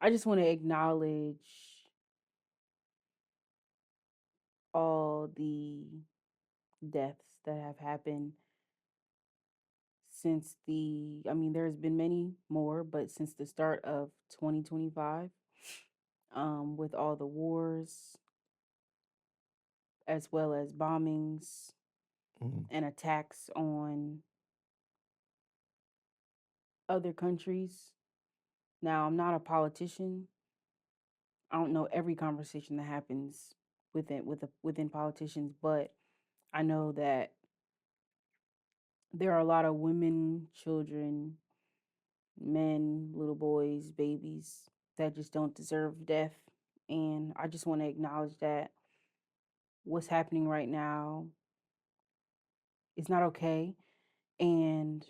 I just want to acknowledge all the deaths that have happened since there's been many more, but since the start of 2025, with all the wars as well as bombings Mhm. and attacks on other countries. Now, I'm not a politician. I don't know every conversation that happens within politicians, but I know that there are a lot of women, children, men, little boys, babies that just don't deserve death. And I just want to acknowledge that what's happening right now is not okay. And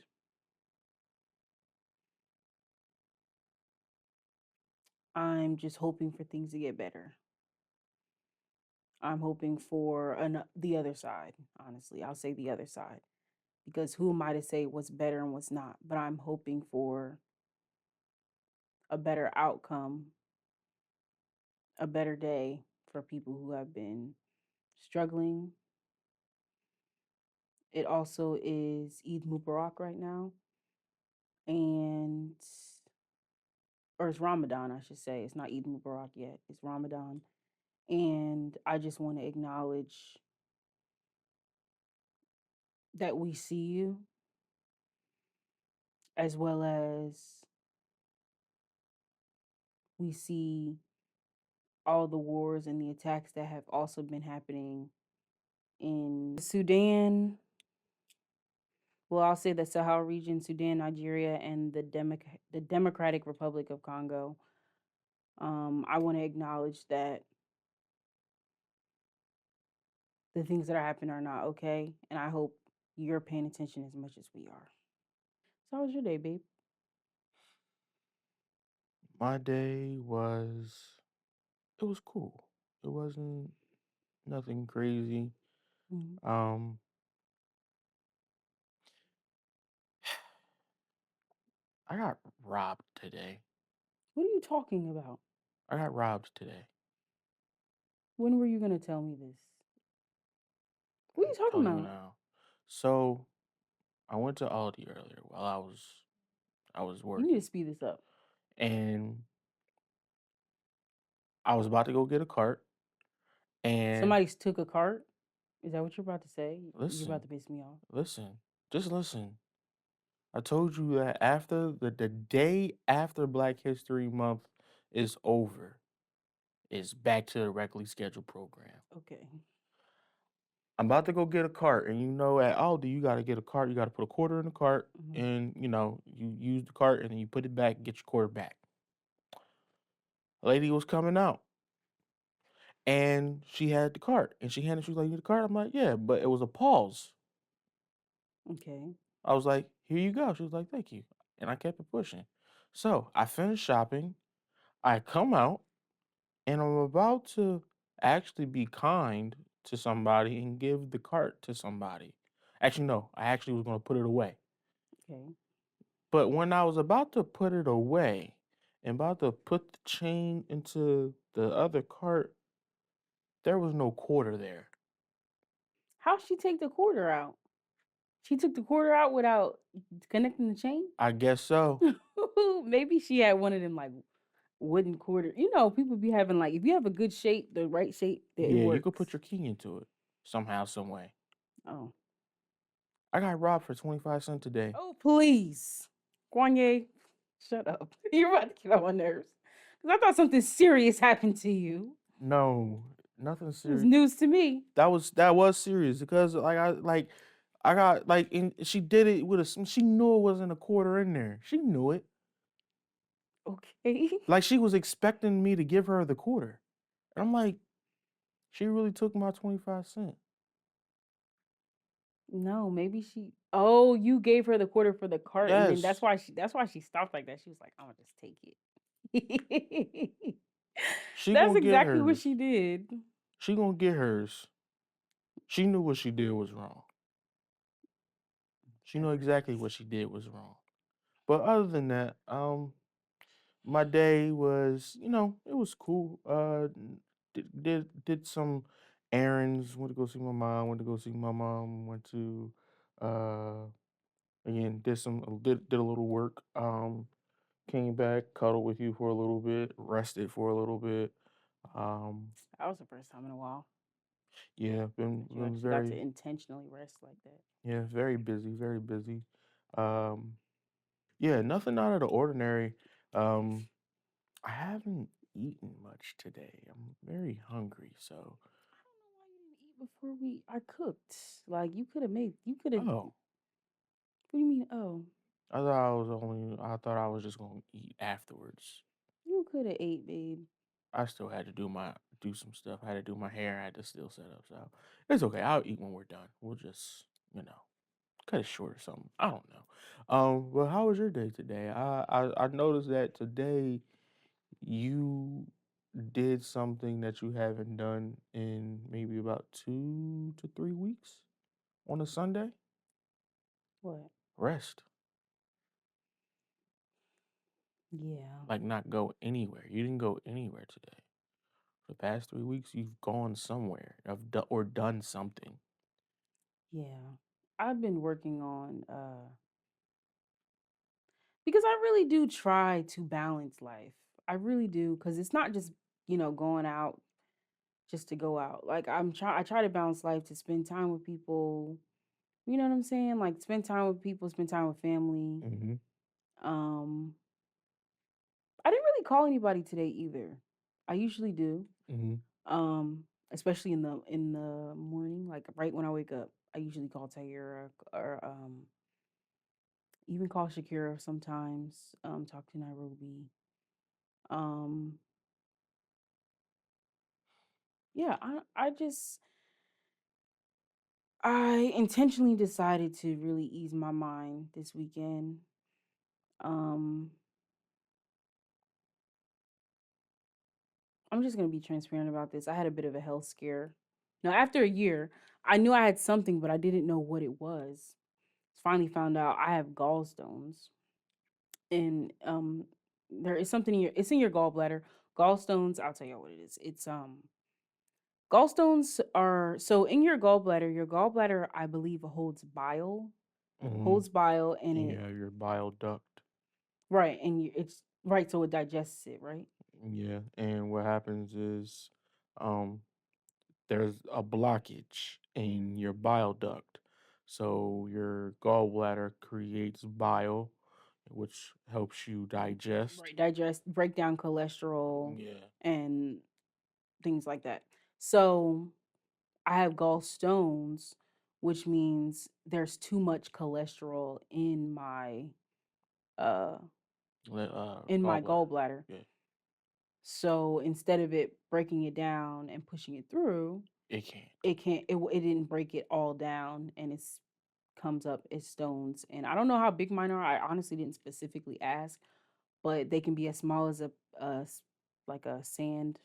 I'm just hoping for things to get better. I'm hoping for the other side, honestly. I'll say the other side because who am I to say what's better and what's not? But I'm hoping for a better outcome, a better day for people who have been struggling. It also is Eid Mubarak right now, and or it's Ramadan, I should say. It's not Eid Mubarak yet. It's Ramadan, and I just want to acknowledge that we see you, as well as we see all the wars and the attacks that have also been happening in Sudan. Well, I'll say the Sahel region, Sudan, Nigeria, and the Democratic Republic of Congo. I want to acknowledge that the things that are happening are not okay, and I hope you're paying attention as much as we are. So, how was your day, babe? My day it was cool. It wasn't nothing crazy. Mhm. Um, I got robbed today. What are you talking about? I got robbed today. When were you gonna tell me this? What are you I'm talking telling you about? now. So I went to Aldi earlier while I was You need to working, speed this up. and I was about to go get a cart. And Somebody's took a cart. Is that what you're about to say? You're about listen, to piss me off. listen, just listen. I told you that after the day after Black History Month is over, it's back to the regularly scheduled program. Okay. I'm about to go get a cart, and at Aldi, you got to get a cart. You got to put a quarter in the cart, Mhm. and you use the cart, and then you put it back, get your quarter back. A lady was coming out, and she had the cart, and she was like, "You need the cart?" I'm like, "Yeah," but it was a pause. Okay. I was like, "Here you go." She was like, "Thank you," and I kept it pushing. So I finished shopping. I come out, and I'm about to actually be kind to somebody and give the cart to somebody. Actually, no, I actually was going to put it away. Okay. But when I was about to put it away and about to put the chain into the other cart, there was no quarter there. How'd she take the quarter out? She took the quarter out without connecting the chain? I guess so. Maybe she had one of them like wooden quarter. You know, people be having like if you have a good shape, the right shape, that it Yeah, you could put works. your key into it somehow, some way. Oh. I got robbed for 25 cents today. Oh, please. Wanyea, shut up. You're about to get on my nerves. Because I thought something serious happened to you. No, nothing It was serious. news to me. That was serious because I got like and she did it with she knew it wasn't a quarter in there. She knew it. Okay. Like she was expecting me to give her the quarter. And I'm like, she really took my 25 cent. No, maybe she. Oh, you gave her the quarter for the cart, and then Yes. that's why she stopped like that. She was like, "I'm gonna just take it." She That's gonna get exactly what hers. she did. She gonna get hers. She knew what she did was wrong. She knew exactly what she did was wrong. But other than that, My day was, it was cool. Did some errands. Went to go see my mom. Went to go see my mom. Went to uh again did a little work. Came back, cuddled with you for a little bit, rested for a little bit. Um, That was the first time in a while yeah, been that you been actually got to very intentionally rest like that. yeah very busy, very busy. Um, yeah, nothing out of the ordinary. Um, I haven't eaten much today. I'm very hungry, so I don't know why you didn't eat before I cooked. Like you could have made. You could have. What oh, do you mean? Oh, I thought I was just gonna eat afterwards. you could have ate, babe. I still had to do some stuff. I had to do my hair. I had to still set up. So it's okay. I'll eat when we're done. We'll just, cut it short or something. I don't know. But how was your day today? I noticed that today you did something that you haven't done in maybe about 2 to 3 weeks on a Sunday. What? Rest, Yeah, like not go anywhere. You didn't go anywhere today. For the past 3 weeks, you've gone somewhere or done something. yeah. I've been working on because I really do try to balance life. I really do because it's not just going out just to go out. Like I try to balance life to spend time with people. You know what I'm saying? Like spend time with people, spend time with family. Hmm. Um, I didn't really call anybody today either. I usually do. Hmm. Especially in the morning, like right when I wake up, I usually call Tyra or even call Shakira sometimes. Talk to Nairobi. Um, yeah, I intentionally decided to really ease my mind this weekend. Um, I'm just gonna be transparent about this. I had a bit of a health scare. Now, after a year, I knew I had something, but I didn't know what it was. Finally found out I have gallstones, and there is something in it's in your gallbladder. Gallstones, I'll tell you what it is. It's gallstones are so in your gallbladder, I believe Hmm. holds bile, and And you it have your bile duct. right, and it's right, so it digests it, right? Yeah. And what happens is um there's a blockage in your bile duct. So your gallbladder creates bile, which helps you digest. Right, digest, break down cholesterol Yeah. and things like that. So I have gallstones, which means there's too much cholesterol uh in my Gallbladder. gallbladder. Yeah. So instead of it breaking it down and pushing it through, It can't. it can't it didn't break it all down, and it's comes up as stones. And I don't know how big mine are. I honestly didn't specifically ask, but they can be as small as like a sand,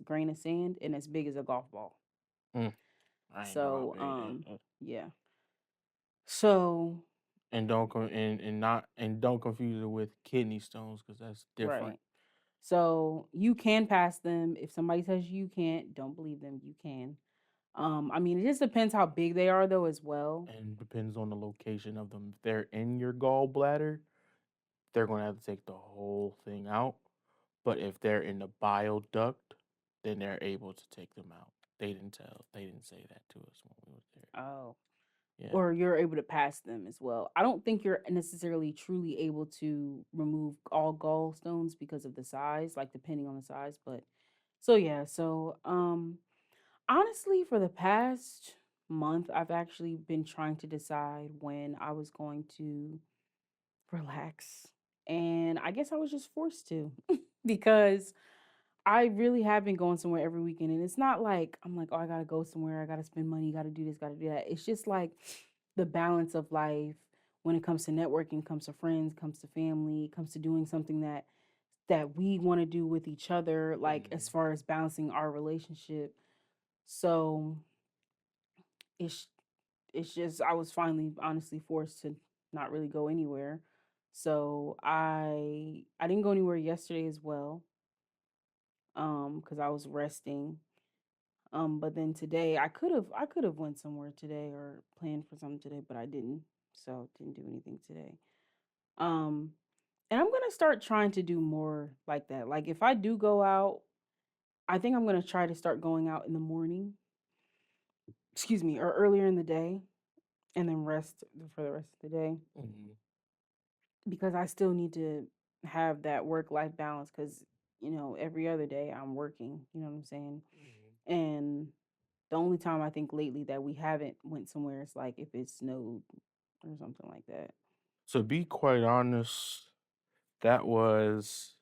grain of sand, and as big as a golf ball. Mm, I ain't know how So big yeah. So and don't confuse it with kidney stones because that's different. right. So you can pass them. If somebody says you can't, don't believe them. You can. I mean, it just depends how big they are, though, as well. And depends on the location of them. If they're in your gallbladder, they're gonna have to take the whole thing out. But if they're in the bile duct, then they're able to take them out. They didn't say that to us when we was there. Oh, Yeah. or you're able to pass them as well. I don't think you're necessarily truly able to remove all gallstones because of the size, like depending on the size. But so yeah, so honestly, for the past month, I've actually been trying to decide when I was going to relax, and I guess I was just forced to because I really have been going somewhere every weekend, and it's not like I'm like, oh, I gotta go somewhere, I gotta spend money, gotta do this, gotta do that. It's just like the balance of life when it comes to networking, comes to friends, comes to family, comes to doing something that we want to do with each other, like as Hmm. far as balancing our relationship. So it's it's just I was finally honestly forced to not really go anywhere. So I didn't go anywhere yesterday as well, because I was resting. But then today I could have went somewhere today or planned for something today, but I didn't. So didn't do anything today. Um, and I'm gonna start trying to do more like that. Like if I do go out, I think I'm gonna try to start going out in the morning, excuse me, or earlier in the day, and then rest for the rest of the day Mhm, because I still need to have that work life balance because every other day I'm working. You know what I'm saying? mhm. And the only time I think lately that we haven't went somewhere is like if it snowed or something like that. To be quite honest, that was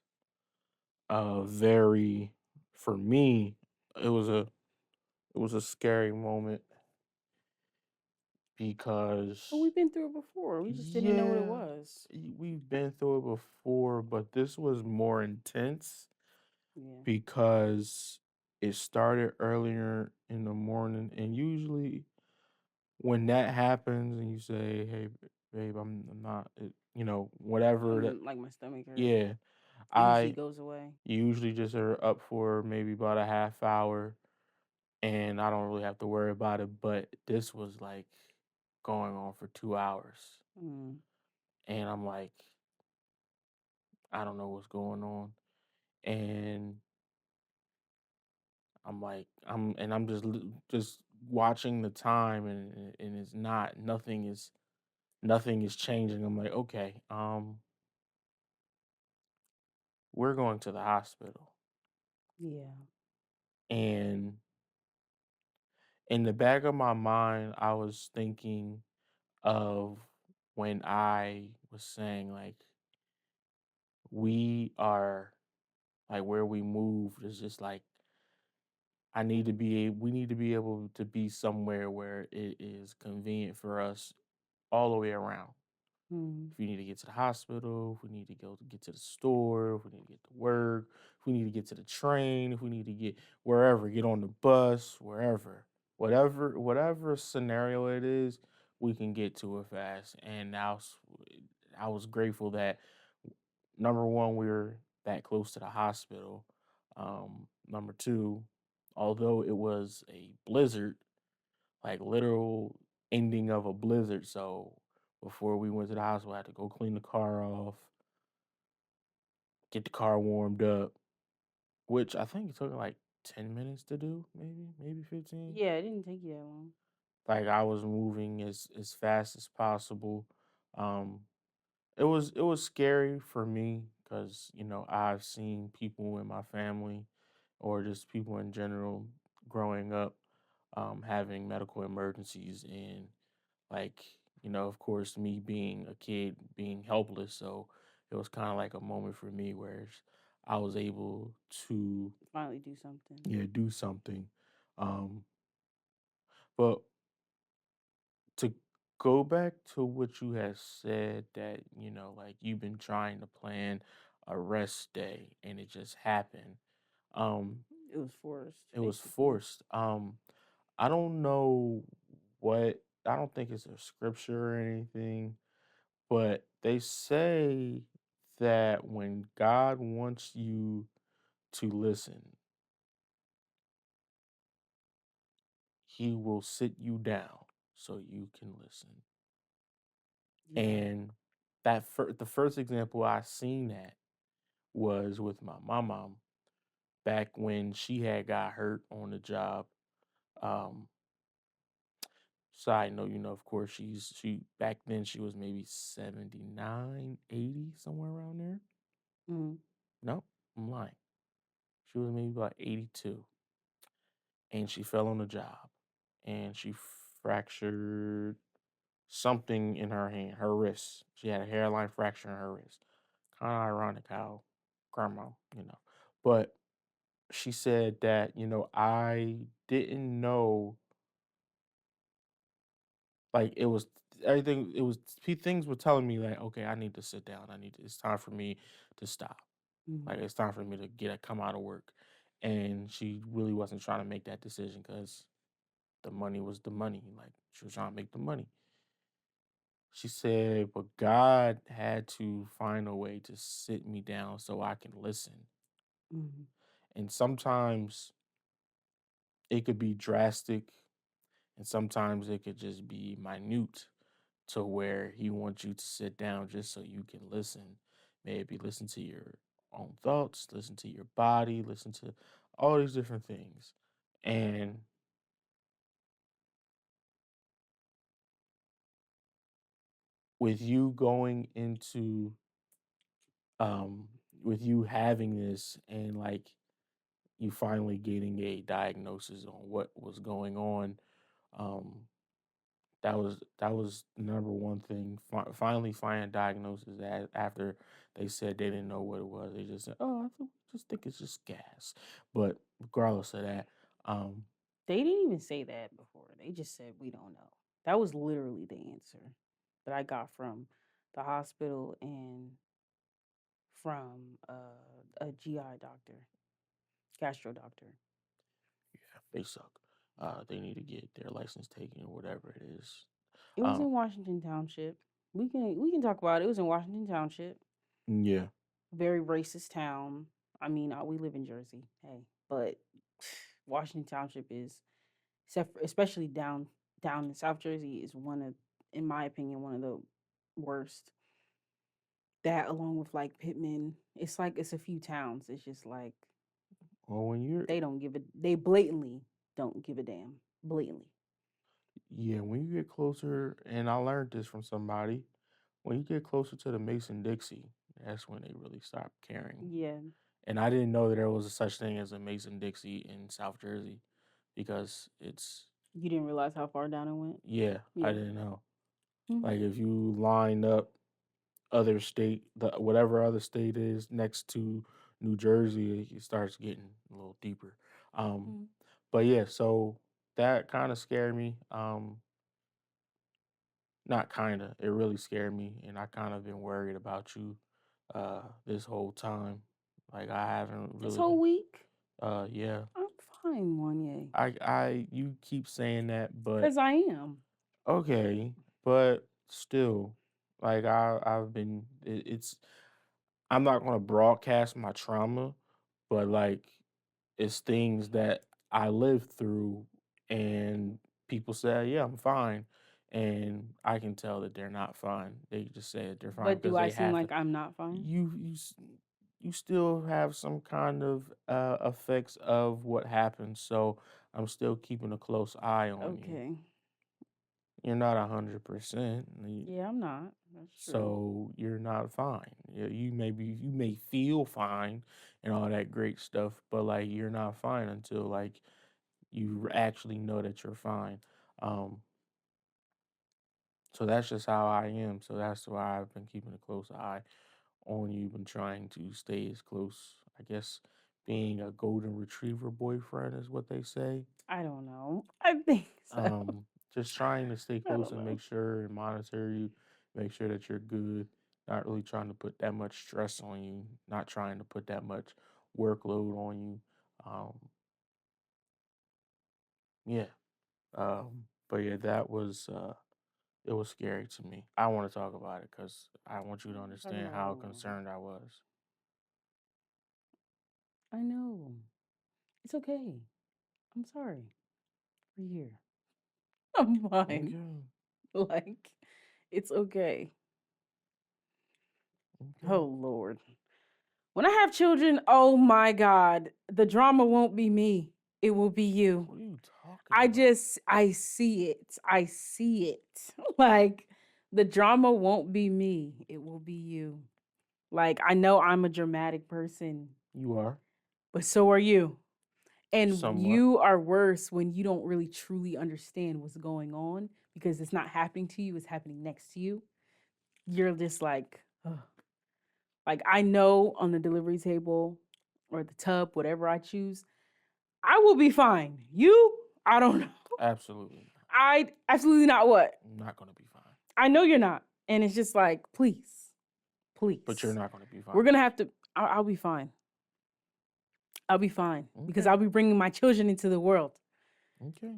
a very for me, it was a it was a scary moment But because we've been through it before. We just didn't know what it yeah, was. we've been through it before, but this was more intense Yeah. because it started earlier in the morning, and usually when that happens and you say, "Hey, babe, I'm not," whatever that, Like my stomach hurt. yeah, It usually I goes away. usually just are up for maybe about a half hour, and I don't really have to worry about it. But this was like going on for 2 hours, Mm. and I'm like, I don't know what's going on, and I'm just watching the time, and it's not nothing is changing. I'm like, okay, we're going to the hospital, Yeah. and in the back of my mind, I was thinking of when I was saying like we are like where we moved is just like we need to be able to be somewhere where it is convenient for us all the way around. Mm. If we need to get to the hospital, if we need to go to get to the store, if we need to get to work, if we need to get to the train, if we need to get wherever, get on the bus, wherever, whatever scenario it is, we can get to it fast. And I was grateful that number one, we were that close to the hospital. Number two, although it was a blizzard, like literal ending of a blizzard. So before we went to the hospital, I had to go clean the car off, get the car warmed up, which I think it took like 10 minutes to do, maybe 15. Yeah, it didn't take you that long. Like I was moving as fast as possible. Um, it was scary for me because I've seen people in my family or just people in general growing up having medical emergencies and like of course me being a kid being helpless, so it was kind of like a moment for me where I was able to Finally do something. do something. Um but to go back to what you had said that like you've been trying to plan a rest day and it just happened. It was forced, It was basically. forced. I don't know what, I don't think it's a scripture or anything, but they say that when God wants you to listen, he will sit you down so you can listen. Yeah. And the first example I seen that was with my mom back when she had got hurt on the job. Um, Side note, of course, she back then she was maybe 79, 80, somewhere around there. Mm. No, I'm lying. She was maybe about 82, and she fell on the job, and she fractured something in her hand, her wrist. She had a hairline fracture in her wrist. Kind of ironic how grandma, But she said that, I didn't know, like it was everything. It was things were telling me like, okay, I need to sit down. It's time for me to stop. Like Mm. it's time for me to come out of work. And she really wasn't trying to make that decision because the money was the money. Like she was trying to make the money. She said, but God had to find a way to sit me down so I can listen. Mhm. And sometimes it could be drastic, and sometimes it could just be minute to where he wants you to sit down just so you can listen. Maybe listen to your own thoughts, listen to your body, listen to all these different things. And with you going into um with you having this and like you finally getting a diagnosis on what was going on, um that was the number one thing. Finally finding diagnosis after they said they didn't know what it was. They just said, "Oh, just think it's just gas." But regardless of that, um, They didn't even say that before. They just said we don't know. That was literally the answer that I got from the hospital and from a GI doctor, gastro doctor. yeah, they suck. They need to get their license taken or whatever it is. It was Um, in Washington Township. We can talk about it. It was in Washington Township, yeah, very racist town. I mean, we live in Jersey, hey, but Washington Township is, especially down in South Jersey, is one of, in my opinion, one of the worst. That along with like Pittman, it's like it's a few towns. It's just like well, when you're they don't give a, they blatantly don't give a damn, blatantly. yeah, when you get closer, and I learned this from somebody, when you get closer to the Mason Dixie, that's when they really stop caring. Yeah, And I didn't know that there was a such thing as a Mason Dixie in South Jersey because it's you didn't realize how far down it went. yeah, I Yeah. didn't know. Hmm. Like if you line up other state, whatever other state is next to New Jersey, it starts getting a little deeper. Um, Hmm. but yeah, so that kind of scared me. Not kinda, it really scared me, and I kind of been worried about you this whole time. Like I haven't This really whole been. week, Yeah. I'm fine, Wanyea, You keep saying that, but because I am. okay, but still, like I've been. It's I'm not gonna broadcast my trauma, but like it's things that I lived through, and people say, "Yeah, I'm fine," and I can tell that they're not fine. They just say that they're fine But do because I they seem have to. like I'm not fine? You still have some kind of effects of what happened, so I'm still keeping a close eye on you. Okay. You're not 100%, Yeah, I'm not. That's true. so you're not fine. You may feel fine and all that great stuff, but like you're not fine until like you actually know that you're fine. Um, so that's just how I am. So that's why I've been keeping a close eye on you, been trying to stay as close. I guess being a golden retriever boyfriend is what they say. I don't know. I think so. Um, just trying to stay I close don't and make know. sure and monitor you, make sure that you're good. Not really trying to put that much stress on you. Not trying to put that much workload on you. Um, yeah. But yeah, that was it was scary to me. I want to talk about it because I want you to Talk understand about what how you want. concerned I was. I know. It's okay. I'm sorry. We're here. I'm fine. Okay. Like, it's okay. Oh, Okay. Lord. When I have children, oh my God, the drama won't be me. It will be you. What are you talking about? I see it. I see it. Like, the drama won't be me. It will be you. Like, I know I'm a dramatic person, You are but so are you. And somewhat. you are worse when you don't really truly understand what's going on because it's not happening to you, it's happening next to you. You're just like, ugh. Like I know on the delivery table or the tub, whatever I choose, I will be fine. You, I don't know. Absolutely not. I absolutely not what. I'm not gonna be fine. I know you're not. And it's just like, please, But you're please. not gonna be We're fine. going to have to, I'll be fine. I'll be fine because Okay. I'll be bringing my children into the world. Okay.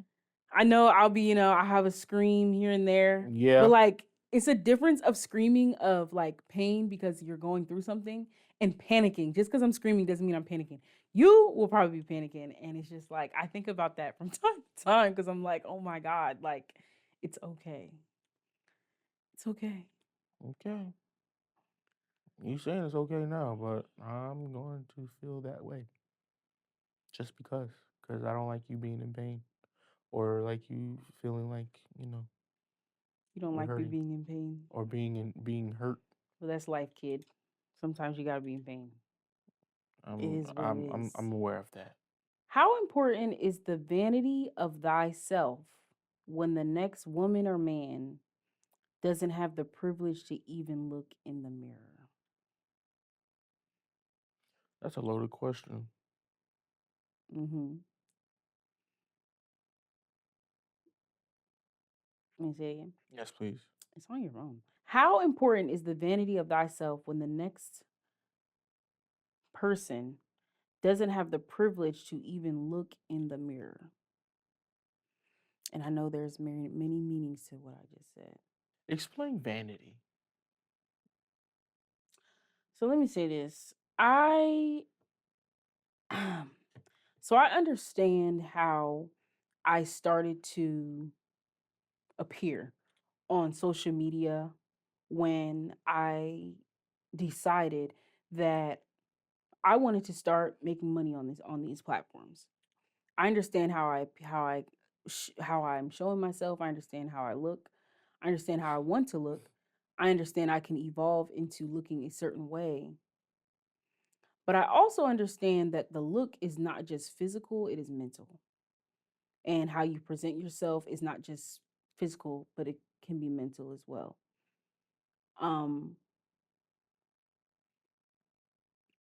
I know I'll be, I have a scream here and there, but Yeah. like It's a difference of screaming of like pain because you're going through something and panicking. Just because I'm screaming doesn't mean I'm panicking. You will probably be panicking. And it's just like, I think about that from time to time because I'm like, oh my God, like, it's okay. It's okay. Okay. You saying it's okay now, but I'm going to feel that way just because I don't like you being in pain or like you feeling like You don't you're like me hurting being in pain. or being hurt. Well, that's life, kid. Sometimes you got to be in pain. It I'm is what it I'm I'm is. I'm aware of that. How important is the vanity of thyself when the next woman or man doesn't have the privilege to even look in the mirror? That's a loaded question. Mm-hmm. Let me say it again. Yes, please. It's on your own. How important is the vanity of thyself when the next person doesn't have the privilege to even look in the mirror? And I know there's many meanings to what I just said. Explain vanity. So let me say this. I so I understand how I started to appear on social media when I decided that I wanted to start making money on these platforms. I understand how I'm showing myself. I understand how I look. I understand how I want to look. I understand I can evolve into looking a certain way. But I also understand that the look is not just physical, it is mental. And how you present yourself is not just physical, but it can be mental as well. Um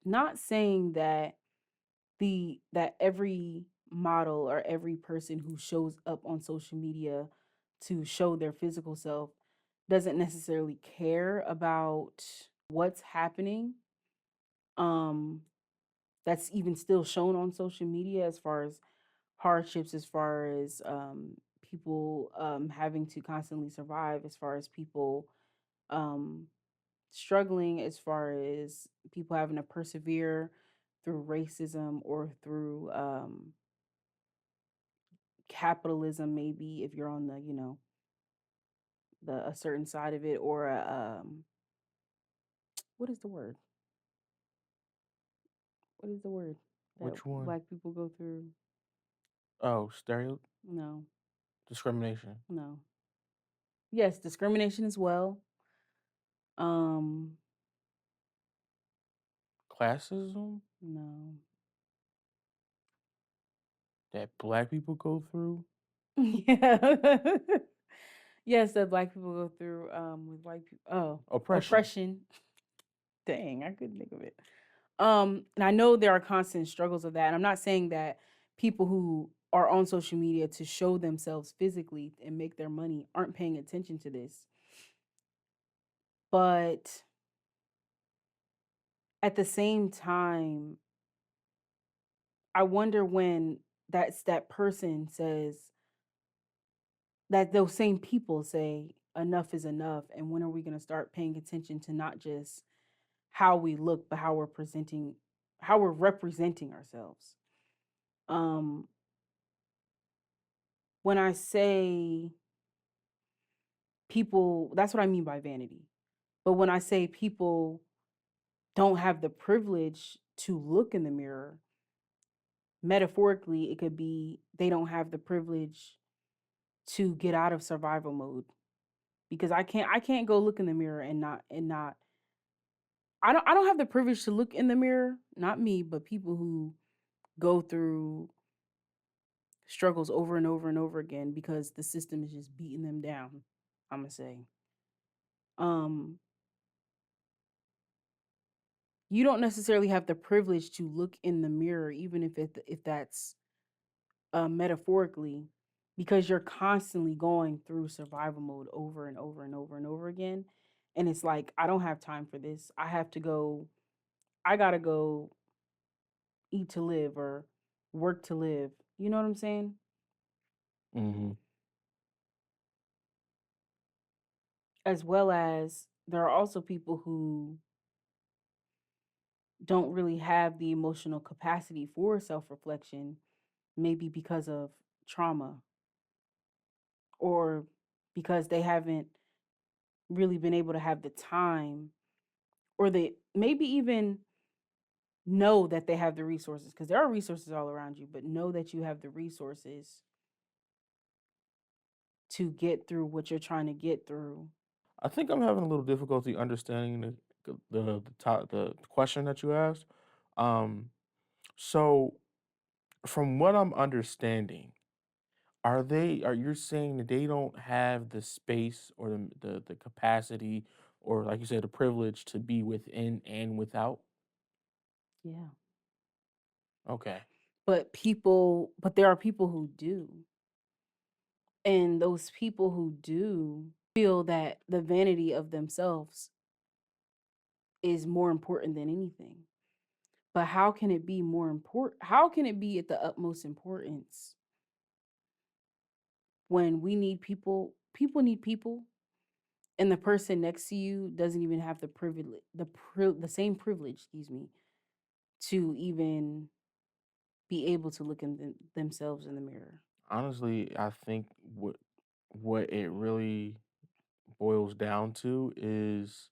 Not saying that every model or every person who shows up on social media to show their physical self doesn't necessarily care about what's happening um that's even still shown on social media as far as hardships, as far as people having to constantly survive, as far as people um struggling, as far as people having to persevere through racism or through capitalism, maybe if you're on the the a certain side of it, or what is the word what is the word that Which one? black people go through? Oh, stereo No, discrimination. no. Yes, discrimination as well. um Classism no. that black people go through. Yeah. Yes, that black people go through with white people. Oh, Oppression. oppression. Dang, I couldn't think of it. And I know there are constant struggles of that. And I'm not saying that people who are on social media to show themselves physically and make their money aren't paying attention to this. But at the same time, I wonder when that person says that those same people say enough is enough, and when are we going to start paying attention to not just how we look, but how we're representing ourselves. Um when I say people, that's what I mean by vanity. But when I say people don't have the privilege to look in the mirror, metaphorically, it could be they don't have the privilege to get out of survival mode. Because I can't go look in the mirror and not I don't have the privilege to look in the mirror, not me, but people who go through struggles over and over and over again because the system is just beating them down. I'm gonna say, um, you don't necessarily have the privilege to look in the mirror, even if that's metaphorically, because you're constantly going through survival mode over and over and over and over again, and it's like I don't have time for this. I have to go. I gotta go eat to live or work to live. You know what I'm saying? Hmm. as well as there are also people who don't really have the emotional capacity for self-reflection, maybe because of trauma or because they haven't really been able to have the time, or they maybe even know that they have the resources, because there are resources all around you, but know that you have the resources to get through what you're trying to get through. I think I'm having a little difficulty understanding the question that you asked. Um, so from what I'm understanding, are you saying that they don't have the space or the capacity or like you said the privilege to be within and without? Yeah. Okay. But there are people who do. And those people who do feel that the vanity of themselves is more important than anything. But how can it be more important? How can it be at the utmost importance when we need people? People need people, and the person next to you doesn't even have the privilege, the same privilege, excuse me, to even be able to look in themselves in the mirror. Honestly, I think what it really boils down to is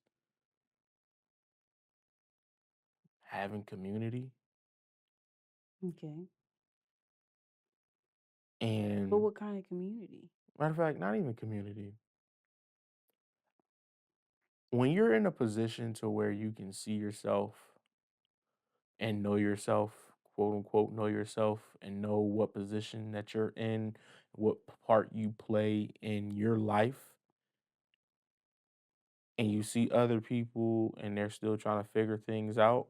having community Okay, but and what kind of community? matter of fact, not even community. When you're in a position to where you can see yourself and know yourself, quote unquote, know yourself and know what position that you're in, what part you play in your life, and you see other people and they're still trying to figure things out,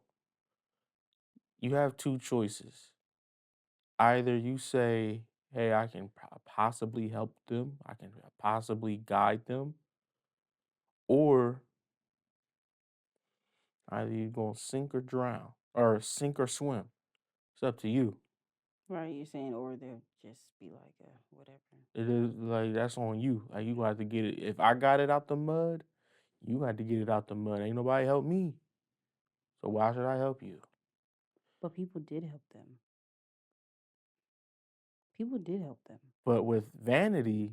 you have two choices. Either you say, hey, I can possibly help them, I can possibly guide them, or either you're going to sink or drown, or sink or swim. It's up to you. Right, you're saying, or they'll just be like, whatever. It is like that's on you. Like you got to get it. If I got it out the mud, you got to get it out the mud. Ain't nobody help me, so why should I help you? But people did help them. People did help them. But with vanity,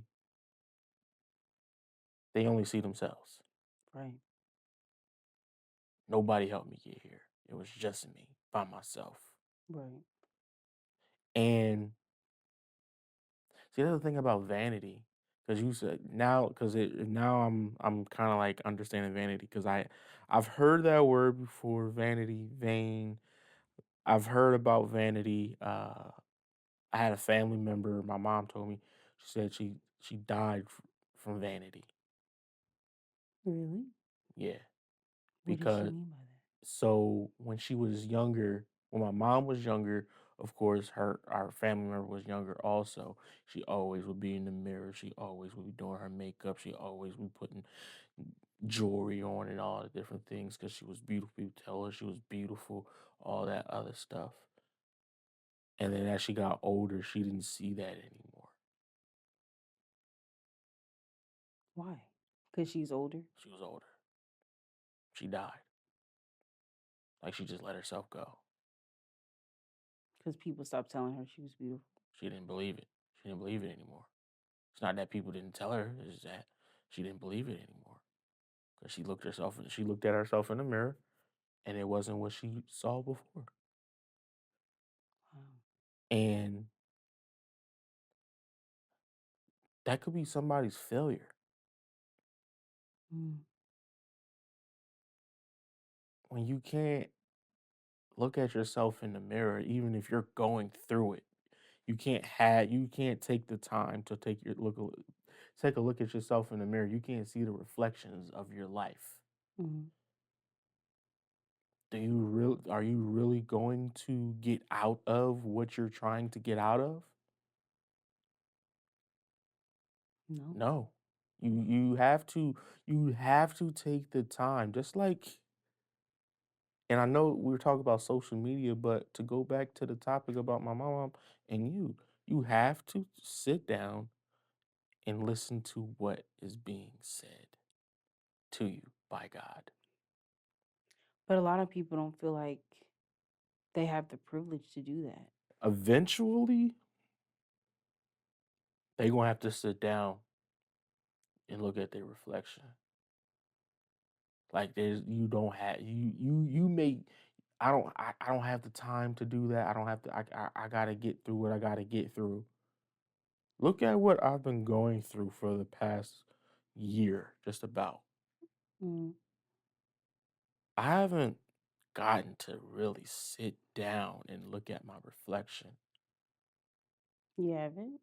they only see themselves. Right. Nobody helped me get here. It was just me by myself. Right. And see, that's the thing about vanity, because you said now, because it now I'm kind of like understanding vanity, because I've heard that word before, vanity, vain. I've heard about vanity. I had a family member. My mom told me. She said she died from vanity. Really? Yeah, What did she because mean by so when she was younger, when my mom was younger, of course her our family member was younger also. She always would be in the mirror. She always would be doing her makeup. She always would be putting jewelry on and all the different things because she was beautiful. People tell her she was beautiful, all that other stuff. And then as she got older, she didn't see that anymore. that? Why? Because she's older? She was older. She died. Like she just let herself go. Because people stopped telling her she was beautiful? She didn't believe it. She didn't believe it anymore. It's not that people didn't tell her, it's that she didn't believe it anymore. Because she looked at herself in the mirror and it wasn't what she saw before. Wow. And that could be somebody's failure. Mm, When you can't look at yourself in the mirror, even if you're going through it, you can't take the time to take a look at yourself in the mirror. You can't see the reflections of your life. mm, Are you really going to get out of what you're trying to get out of? no. No. You have to take the time. Just like, and I know we were talking about social media, but to go back to the topic about my mom and you have to sit down and listen to what is being said. to you by God. But a lot of people don't feel like they have the privilege to do that. Eventually, they gonna have to sit down and look at their reflection. Like there's you don't have you may I don't have the time to do that. I don't have to I gotta get through what I gotta get through. Look at what I've been going through for the past year, just about. Mm. I haven't gotten to really sit down and look at my reflection. You haven't?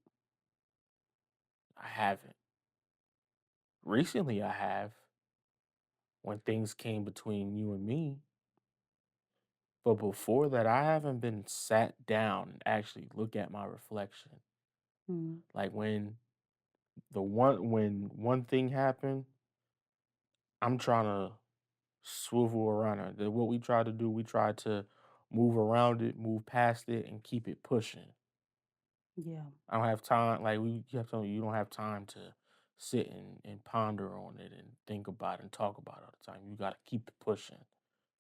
I haven't. Recently I have when things came between you and me, but before that I haven't been sat down and actually look at my reflection. Mm. Like when one thing happened, I'm trying to swivel around it. What we try to do, we try to move around it, move past it, and keep it pushing. Yeah. I don't have time. Like you have to, you don't have time to sit and ponder on it and think about it and talk about it all the time. You got to keep it pushing.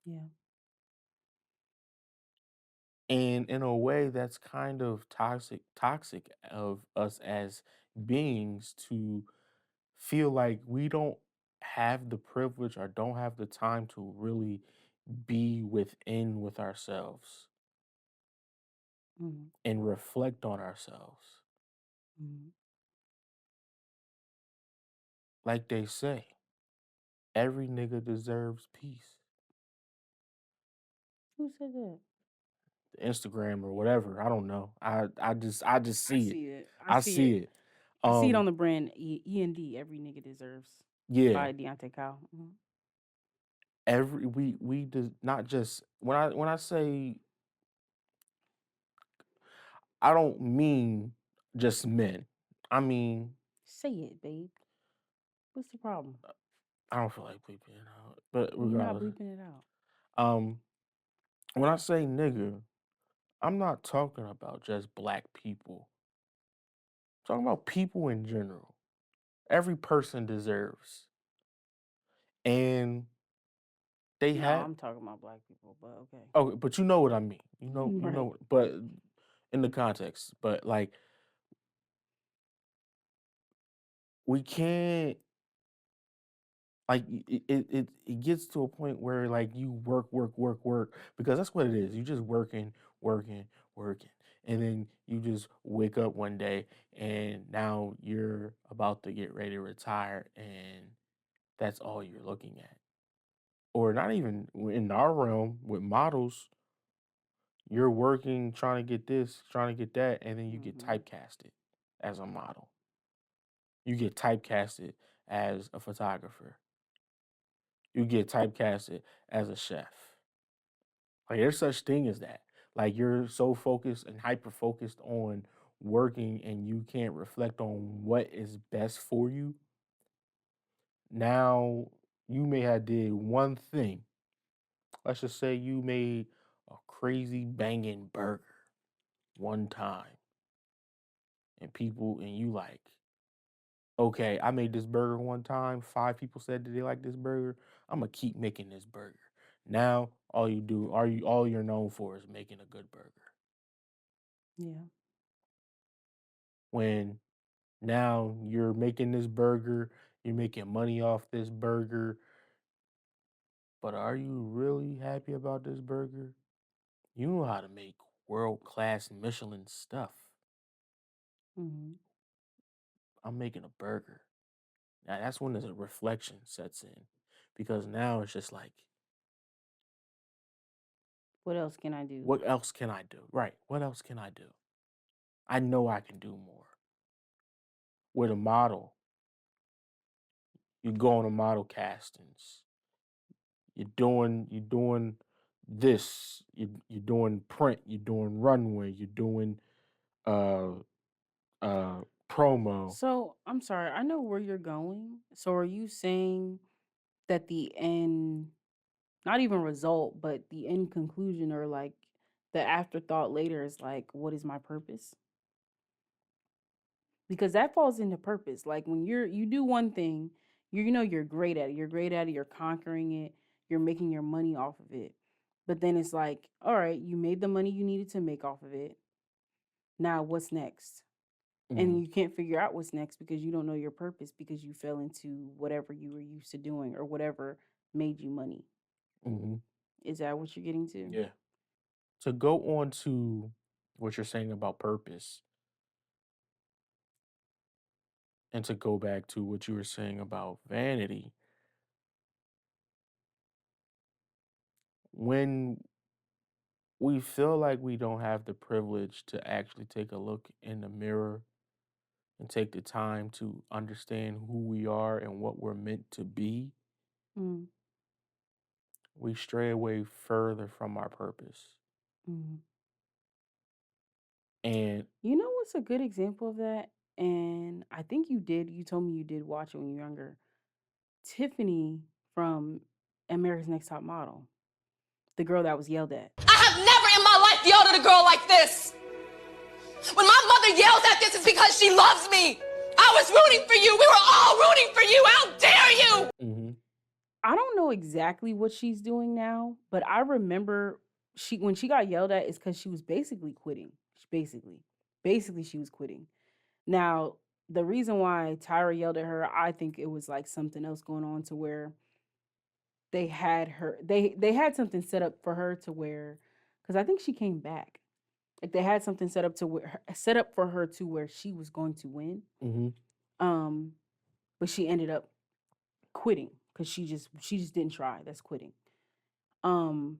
Yeah. And in a way, that's kind of toxic of us as beings to feel like we don't have the privilege or don't have the time to really be within with ourselves Mm. and reflect on ourselves. Mm. Like they say, every nigga deserves peace. Who said that? Instagram or whatever, I don't know. I just I see it. see it. I I see see it. it. I see it on Um the brand E&D. Every nigga deserves yeah, by Deontay Kyle. Mhm. every we does not just when I say I don't mean just men. I mean, Say it, babe. What's the problem? I don't feel like bleeping it out, but You're not regardless. bleeping it out. Um, when I say nigga, I'm not talking about just black people. I'm talking about people in general. Every person deserves. And they No, have I'm talking about black people, but okay. oh, but you know what I mean. You Right. know, but in the context, but like we can't like it gets to a point where like you work because that's what it is. You just working, working. And then you just wake up one day and now you're about to get ready to retire and that's all you're looking at. Or not even in our realm with models, you're working trying to get this, trying to get that, and then you get Mm-hmm. typecasted as a model. You get typecasted as a photographer. You get typecasted as a chef. Like there's such thing as that. Like you're so focused and hyper focused on working and you can't reflect on what is best for you. Now you may have did one thing. Let's just say you made a crazy banging burger one time and people and you like, okay, I made this burger one time. 5 people said that they like this burger. I'm gonna keep making this burger. Now all you're known for is making a good burger. Yeah. When now you're making this burger, you're making money off this burger, but are you really happy about this burger? You know how to make world class Michelin stuff. Mm-hmm. I'm making a burger. Now that's when the reflection sets in because now it's just like, What else can I do? what else can I do? Right. What else can I do? I know I can do more. With a model, you go on a model castings. You're doing this. You're doing print. You're doing runway. You're doing uh promo. So I'm sorry, I know where you're going. So are you saying that the end, not even result, but the end conclusion or like the afterthought later is like, what is my purpose? Because that falls into purpose. Like when you do one thing, You know you're great at it. You're great at it. You're conquering it. You're making your money off of it. But then it's like, all right, you made the money you needed to make off of it. Now what's next? And Mhm. you can't figure out what's next because you don't know your purpose because you fell into whatever you were used to doing or whatever made you money. Mhm. Is that what you're getting to? Yeah. To go on to what you're saying about purpose, and to go back to what you were saying about vanity, when we feel like we don't have the privilege to actually take a look in the mirror and take the time to understand who we are and what we're meant to be, Mm, we stray away further from our purpose. mm. And You know what's a good example of that? And I think you did. You told me you did watch it when you were younger. Tiffany from America's Next Top Model, the girl that was yelled at. I have never in my life yelled at a girl like this. When my mother yells at this, it's because she loves me. I was rooting for you. We were all rooting for you. How dare you? mhm, I don't know exactly what she's doing now, but I remember she when she got yelled at is because she was basically quitting. Basically, she was quitting. Now, the reason why Tyra yelled at her, I think it was like something else going on to where they had her they had something set up for her to where because I think she came back. Like they had something set up to where set up for her to where she was going to win. mhm, Um, but she ended up quitting because she just didn't try. That's quitting. Um,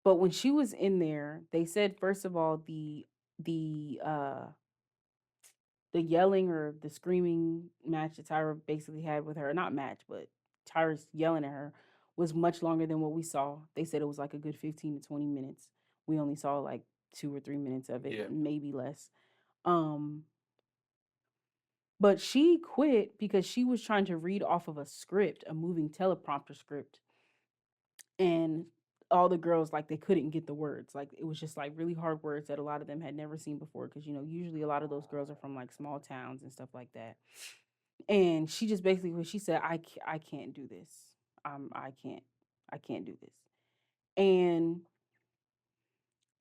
but when she was in there, they said first of all the uh the yelling or the screaming match that Tyra basically had with her, not match, but Tyra's yelling at her was much longer than what we saw. They said it was like a good 15 to 20 minutes. We only saw like 2 or 3 minutes of it, yeah, maybe less. Um, but she quit because she was trying to read off of a script, a moving teleprompter script, and all the girls like they couldn't get the words. Like it was just like really hard words that a lot of them had never seen before because usually a lot of those girls are from like small towns and stuff like that. And she just basically she said I can't do this. I can't do this. And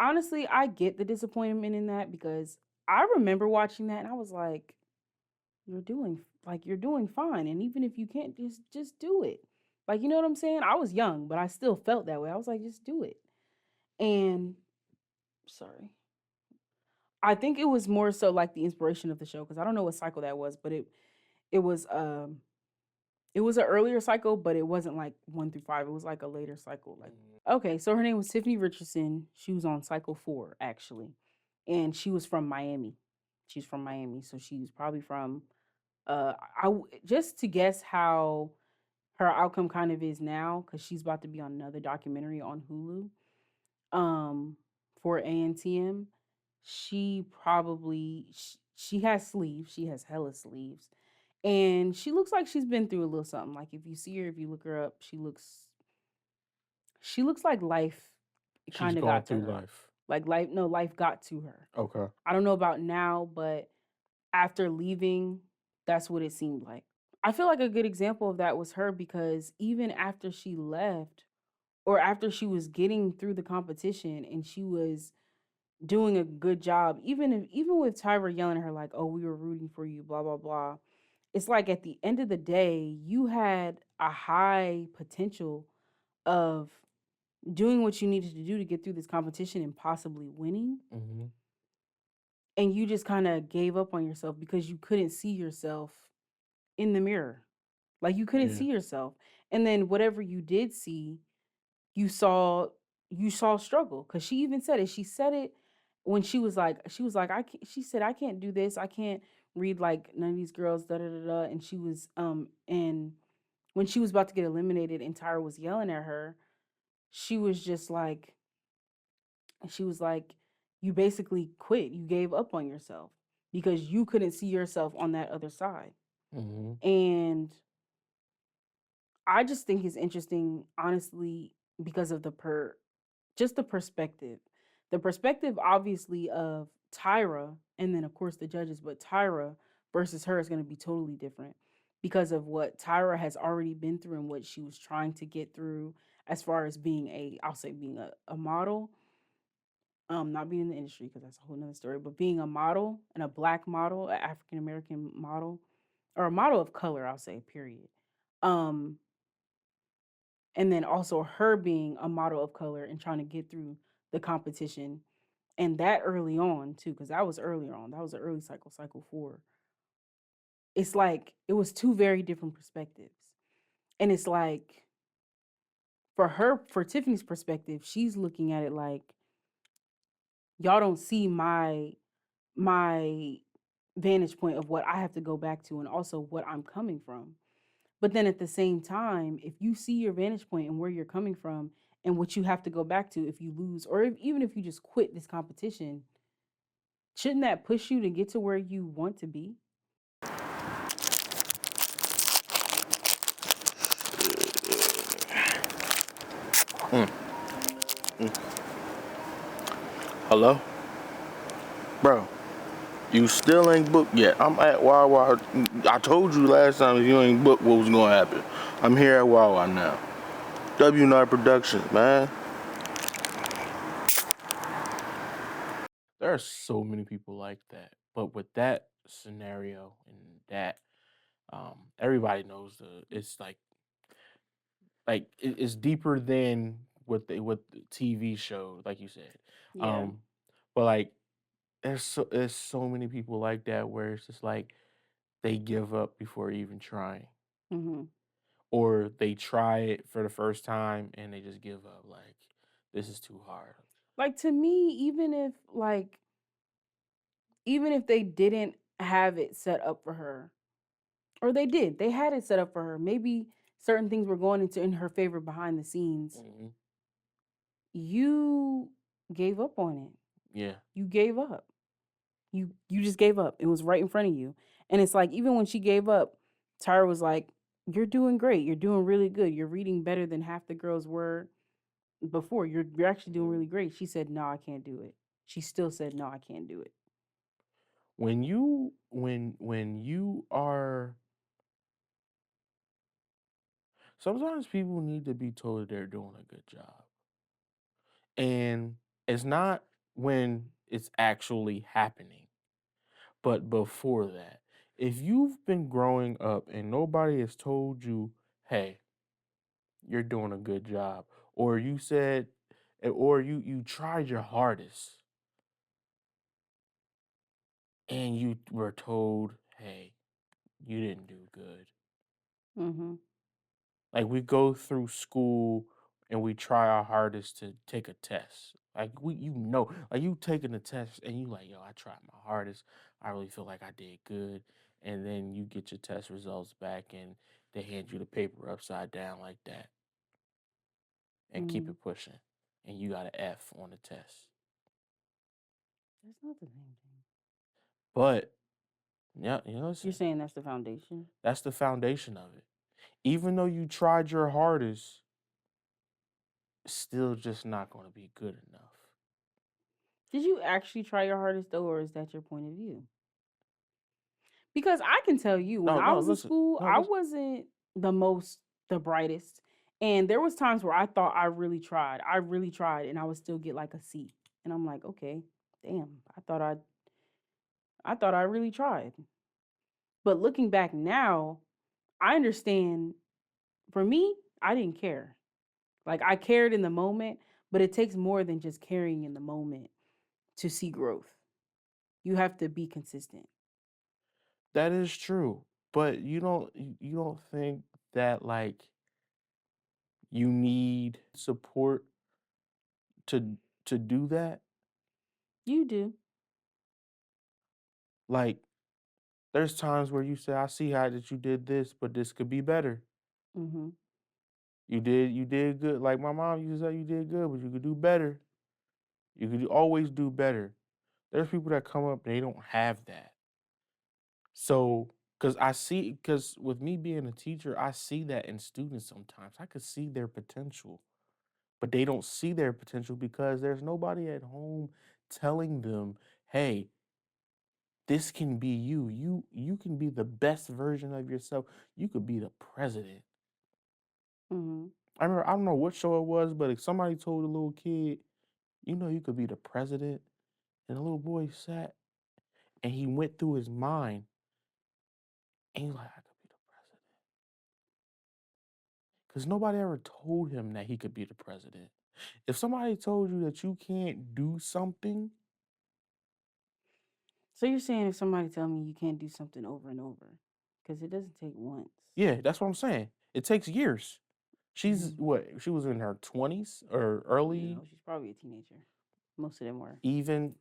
honestly, I get the disappointment in that because I remember watching that and I was like, you're doing fine. And even if you can't, just do it. Like, you know what I'm saying? I was young, but I still felt that way. I was like, just do it. And sorry. I think it was more so like the inspiration of the show because I don't know what cycle that was, but it was it was an earlier cycle, but it wasn't like 1 through 5. It was like a later cycle. Like mhm, okay, so her name was Tiffany Richardson. She was on cycle 4 actually, and she was from Miami. She's from Miami, so she's probably from just to guess how her outcome kind of is now because she's about to be on another documentary on Hulu for ANTM. She has sleeves. She has hella sleeves. And she looks like she's been through a little something. Like if you see her, if you look her up, she looks like life she's kind of gone got to through her. life. Like life no, life got to her. Okay. I don't know about now, but after leaving, that's what it seemed like. I feel like a good example of that was her because even after she left or after she was getting through the competition and she was doing a good job, even with Tyra yelling at her like, "Oh, we were rooting for you," blah blah blah. It's like at the end of the day, you had a high potential of doing what you needed to do to get through this competition and possibly winning, Mhm, and you just kind of gave up on yourself because you couldn't see yourself in the mirror. Like you couldn't yeah, see yourself. And then whatever you did see, you saw you saw struggle cuz she even said it. She said it when she was like I can't, she said I can't do this. I can't read like none of these girls da da da da and she was and when she was about to get eliminated and Tyra was yelling at her, she was just like she was like you basically quit. You gave up on yourself because you couldn't see yourself on that other side. mhm, And I just think it's interesting, honestly, because of just the perspective. The perspective, obviously, of Tyra, and then of course the judges, but Tyra versus her is going to be totally different because of what Tyra has already been through and what she was trying to get through as far as being I'll say being a model, not being in the industry because that's a whole nother story, but being a model and a black model, an African American model, or a model of color, I'll say, period. Um, and then also her being a model of color and trying to get through the competition, and that early on too, because that was earlier on. That was an early cycle 4. It's like it was two very different perspectives, and it's like for Tiffany's perspective, she's looking at it like y'all don't see my vantage point of what I have to go back to and also what I'm coming from. But then at the same time, if you see your vantage point and where you're coming from and what you have to go back to if you lose, or even if you just quit this competition, shouldn't that push you to get to where you want to be? Hello? Bro, you still ain't booked yet. I'm at Wawa. I told you last time if you ain't booked what was gonna happen. I'm here at Wawa now. W9 Productions, man. There are so many people like that. But with that scenario and that, everybody knows it's it's deeper than what the TV show, like you said. Yeah. Um, but like there's so many people like that where it's just like they give up before even trying, Hmm. or they try it for the first time and they just give up. Like this is too hard. Like to me, even if they didn't have it set up for her, or they had it set up for her. Maybe certain things were going into in her favor behind the scenes. Hmm. You gave up on it. Yeah, You gave up. You just gave up. It was right in front of you. And it's like even when she gave up, Tyra was like, "You're doing great. You're doing really good. You're reading better than half the girls were before. You're actually doing really great." She said, "No, I can't do it." She still said, "No, I can't do it." when you are, sometimes people need to be told they're doing a good job, and it's not when it's actually happening, but before that. If you've been growing up and nobody has told you, hey, you're doing a good job, or you said, or you tried your hardest and you were told, hey, you didn't do good. Mm-hmm. Like we go through school and we try our hardest to take a test. Like like you taking a test and you like, yo, I tried my hardest. I really feel like I did good. And then you get your test results back and they hand you the paper upside down like that and keep Mm-hmm. it pushing. And you got an F on the test. That's not the same thing. But yeah, You're listen, saying that's the foundation. that's the foundation of it. Even though you tried your hardest, it's still just not going to be good enough. Did you actually try your hardest though, or is that your point of view? Because I can tell you, when No, I no, was in listen, school, no, I listen. wasn't the brightest. And there was times where I thought I really tried. I really tried and I would still get like a C. And I'm like, okay, damn, I thought I really tried. But looking back now, I understand for me, I didn't care. Like I cared in the moment, but it takes more than just caring in the moment to see growth. You have to be consistent. That is true, but you don't think that like you need support to to do that? You do. Like there's times where you say, "I see how that you did this, but this could be better. Hmm. You did good." Like my mom used to say, "You did good, but you could do better. You could always do better." There's people that come up and they don't have that. So, because with me being a teacher, I see that in students sometimes. I could see their potential, but they don't see their potential because there's nobody at home telling them, hey, this can be you. You can be the best version of yourself. You could be the president. Mm-hmm. I remember, I don't know what show it was, but if somebody told a little kid, you could be the president, and the little boy sat and he went through his mind, and he was like, I could be the president. Because nobody ever told him that he could be the president. If somebody told you that you can't do something, So you're saying if somebody tell me you can't do something over and over, because it doesn't take once. yeah, that's what I'm saying. It takes years. She's Mhm. what? She was in her 20s or early, No, she's probably a teenager. Most of them were. even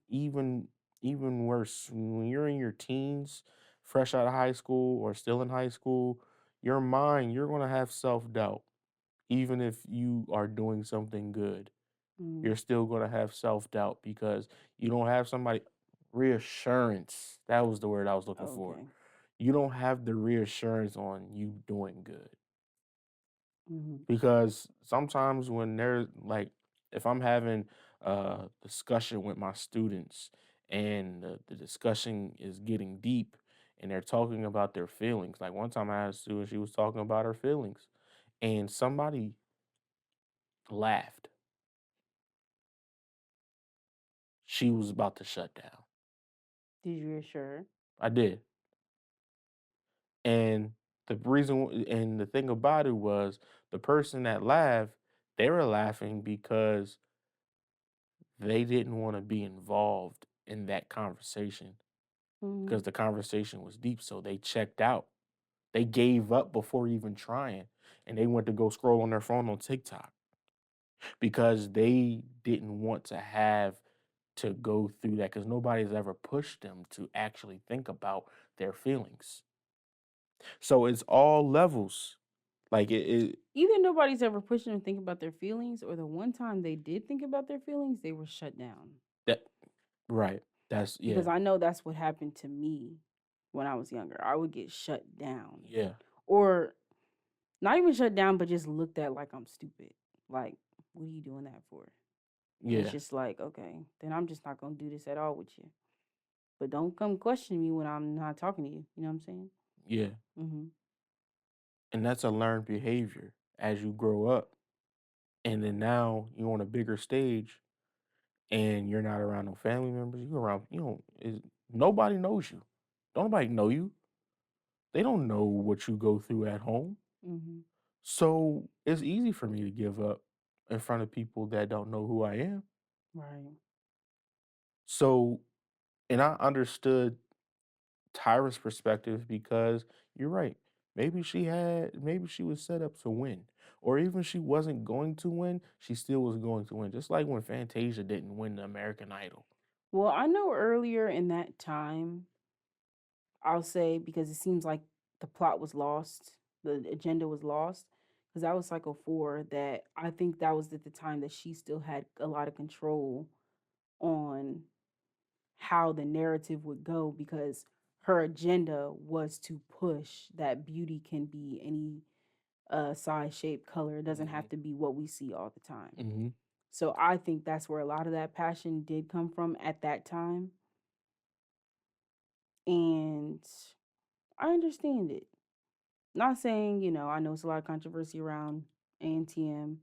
worse. When you're in your teens, fresh out of high school or still in high school, your mind, you're gonna have self-doubt. Even if you are doing something good, Mm. you're still gonna have self-doubt because you don't have somebody reassurance. That was the word I was looking for. Okay. You don't have the reassurance on you doing good. Mm-hmm. Because sometimes when there's like, if I'm having a discussion with my students and the discussion is getting deep and they're talking about their feelings, like one time I had a student, she was talking about her feelings and somebody laughed. She was about to shut down. Did you reassure her? I did. And and the thing about it was the person that laughed, they were laughing because they didn't want to be involved in that conversation Mm-hmm. because the conversation was deep. So they checked out. They gave up before even trying. And they went to go scroll on their phone on TikTok because they didn't want to have to go through that because nobody's ever pushed them to actually think about their feelings. So it's all levels. Like it Either nobody's ever pushed them to think about their feelings, or the one time they did think about their feelings, they were shut down. that right. That's Because yeah. I know that's what happened to me when I was younger. I would get shut down. Yeah. Or not even shut down, but just looked at like I'm stupid. Like, what are you doing that for? And it's Yeah. just like, okay, then I'm just not going to do this at all with you. But don't come question me when I'm not talking to you. You know what I'm saying? Yeah. Mm-hmm. And that's a learned behavior as you grow up. And then now you're on a bigger stage and you're not around no family members. You're around, nobody knows you. Don't nobody know you. They don't know what you go through at home. Mm-hmm. So it's easy for me to give up in front of people that don't know who I am. Right. So, and I understood Tyra's perspective because you're right. Maybe she was set up to win. Or even she wasn't going to win, she still was going to win. Just like when Fantasia didn't win the American Idol. Well, I know earlier in that time, I'll say, because it seems like the plot was lost, the agenda was lost, because that was cycle 4, that I think that was at the time that she still had a lot of control on how the narrative would go, because her agenda was to push that beauty can be any size, shape, color. It doesn't Hmm. have to be what we see all the time. Hmm. So I think that's where a lot of that passion did come from at that time. And I understand it. Not saying, I know it's a lot of controversy around ANTM,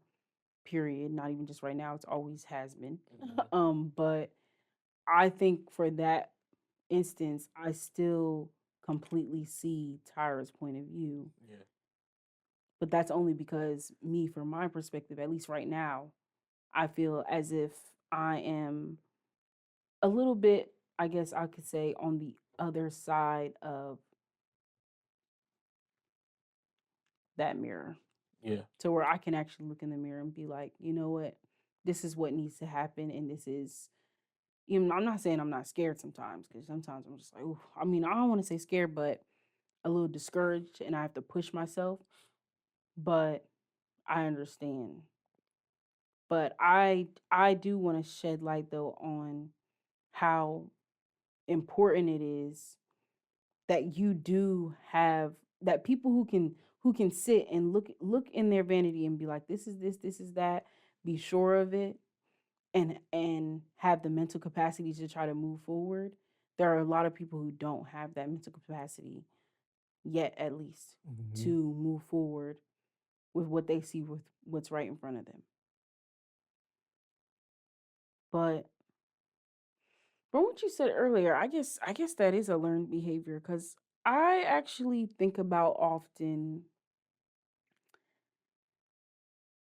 period. Not even just right now, it's always has been. Hmm. But I think for that instance, I still completely see Tyra's point of view. Yeah. But that's only because me, from my perspective, at least right now, I feel as if I am a little bit, I guess I could say, on the other side of that mirror, Yeah. to where I can actually look in the mirror and be like, you know what, this is what needs to happen, and this is. I'm not saying I'm not scared sometimes, because sometimes I'm just like, ooh, I mean, I don't want to say scared, but a little discouraged, and I have to push myself. But I understand. But I do want to shed light though on how important it is that you do have that people who can sit and look in their vanity and be like, this is that, be sure of it, and have the mental capacity to try to move forward. there are a lot of people who don't have that mental capacity yet, at least, Mm-hmm. to move forward with what they see with what's right in front of them. But from what you said earlier, I guess that is a learned behavior, because I actually think about often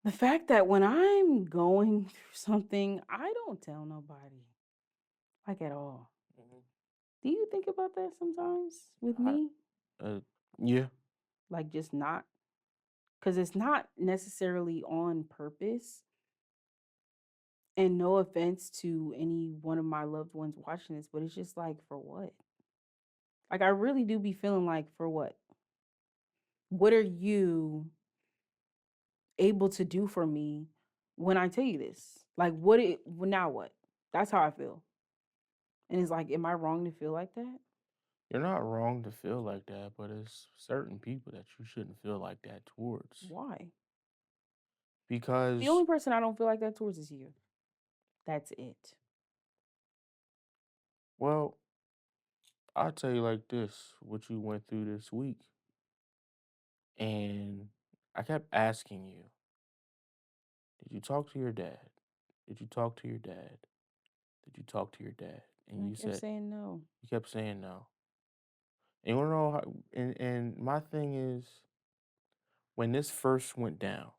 the fact that when I'm going through something, I don't tell nobody, like, at all. Mhm. Do you think about that sometimes with I, me? yeah. Like, just not, because it's not necessarily on purpose. And no offense to any one of my loved ones watching this, but it's just like, for what? Like, I really do be feeling like, for what? What are you able to do for me when I tell you this? Like, now what? That's how I feel. And it's like, am I wrong to feel like that? You're not wrong to feel like that, but it's certain people that you shouldn't feel like that towards. Why? The Because, only person I don't feel like that towards is you. That's it. well, I'll tell you like this, what you went through this week. And I kept asking you, did you talk to your dad? Did you talk to your dad? Did you talk to your dad? And And I you kept said, saying no. you kept saying no. And you wanna know how, and my thing is, when this first went down,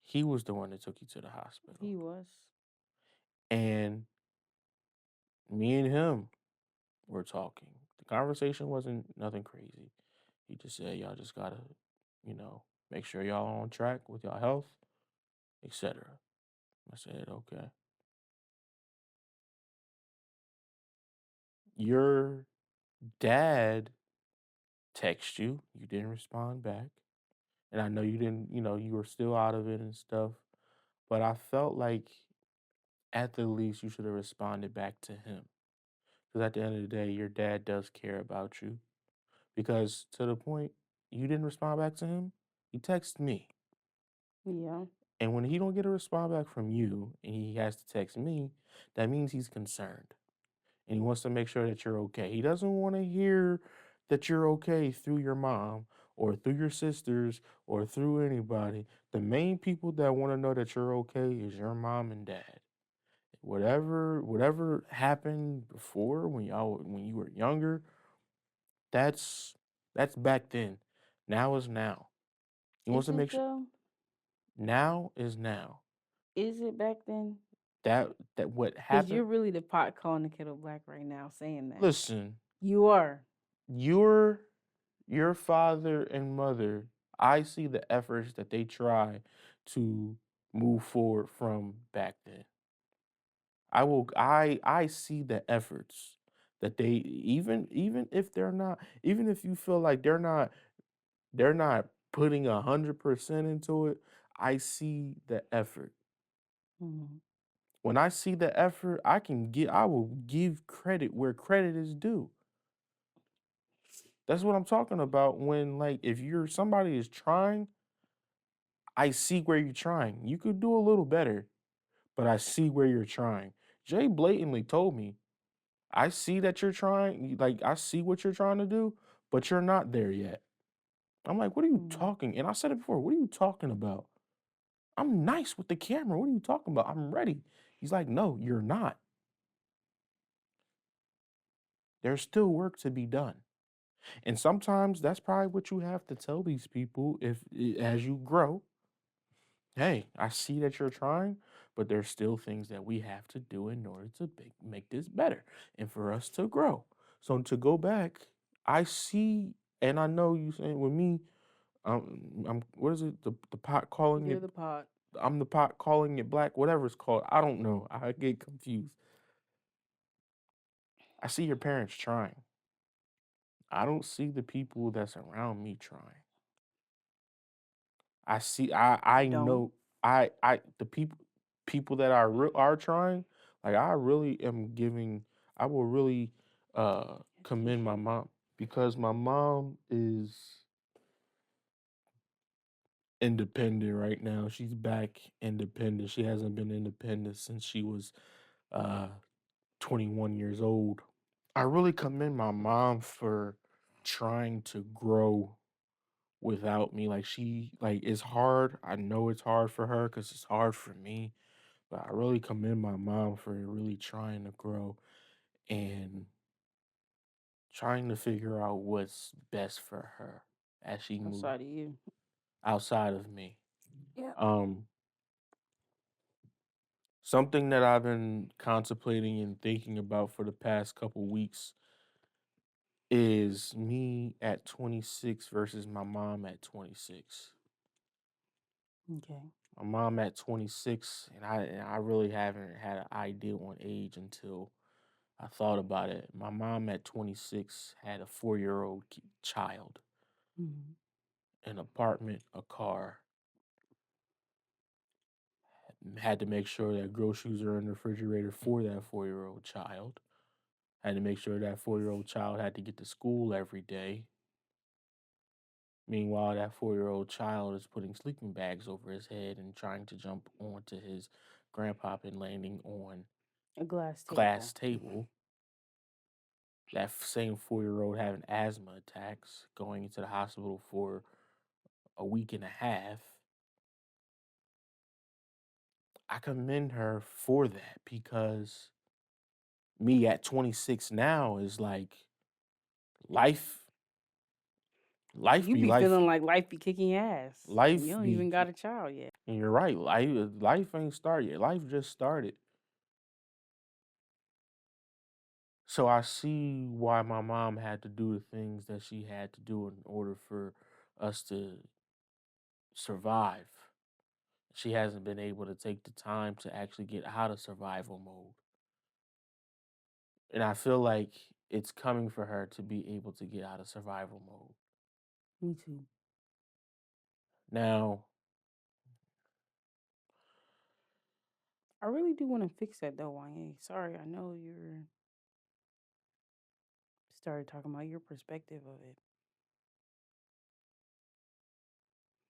he was the one that took you to the hospital. He was. And me and him were talking. The conversation wasn't nothing crazy. He just said, y'all just gotta, you know, make sure y'all are on track with y'all health, etc. I said, okay. Your dad texted you, you didn't respond back. And I know you didn't, you were still out of it and stuff. But I felt like at the least you should have responded back to him. Because at the end of the day, your dad does care about you. Because to the point, you didn't respond back to him, he texted me. Yeah. And when he don't get a response back from you and he has to text me, that means he's concerned. And he wants to make sure that you're okay. He doesn't want to hear that you're okay through your mom or through your sisters or through anybody. The main people that want to know that you're okay is your mom and dad. Whatever happened before when you were younger, that's that's back then. Now is now. He wants Is to it make sure though? now is now. Is it back then? That what Because happened. you're really the pot calling the kettle black right now, saying that. Listen, You are. your your father and mother, I see the efforts that they try to move forward from back then. I see the efforts that they, even if they're not, even if you feel like they're not putting 100% into it, I see the effort. Mhm. When I see the effort, I will give credit where credit is due. That's what I'm talking about. When, like, if you're somebody is trying, I see where you're trying. You could do a little better, but I see where you're trying. Jay blatantly told me, I see that you're trying, like, I see what you're trying to do, but you're not there yet. I'm like, what are you Mhm. talking? And I said it before, what are you talking about? I'm nice with the camera. What are you talking about? I'm ready. He's like, no, you're not. There's still work to be done. And sometimes that's probably what you have to tell these people as you grow. Hey, I see that you're trying, but there's still things that we have to do in order to make this better and for us to grow. So to go back, I see, and I know you saying with me, I'm what is it? The pot calling You're it. the pot. I'm the pot calling it black. Whatever it's called. I don't know. I get confused. I see your parents trying. I don't see the people that's around me trying. I see. I Don't. know. The people that are trying. Like I really am giving. I will really Yes, commend my tissue. mom because my mom is independent right now. She's back independent. She hasn't been independent since she was uh 21 years old. I really commend my mom for trying to grow without me. Like it's hard. I know it's hard for her because it's hard for me. But I really commend my mom for really trying to grow and trying to figure out what's best for her as she moved Outside of you. outside of me. Yeah. Um, Something that I've been contemplating and thinking about for the past couple weeks is me at 26 versus my mom at 26. Okay. My mom at 26, and I really haven't had an idea on age until I thought about it. My mom at 26 had a 4-year-old child, Hmm. an apartment, a car, had to make sure that groceries are in the refrigerator for that 4-year-old child, had to make sure that 4-year-old child had to get to school every day. Meanwhile, that 4-year-old child is putting sleeping bags over his head and trying to jump onto his grandpa and landing on A glass glass table. table. That same 4-year-old having asthma attacks, going into the hospital for a week and a half. I commend her for that because me at 26 now is like life life You be be life. feeling like life be kicking your ass, and you Life don't be even got a child yet. and you're right. Life ain't started yet. Life just started. So I see why my mom had to do the things that she had to do in order for us to survive. She hasn't been able to take the time to actually get out of survival mode. And I feel like it's coming for her to be able to get out of survival mode. Me too. Now, I really do want to fix that though, Wanyea. Sorry, I know you're started talking about your perspective of it.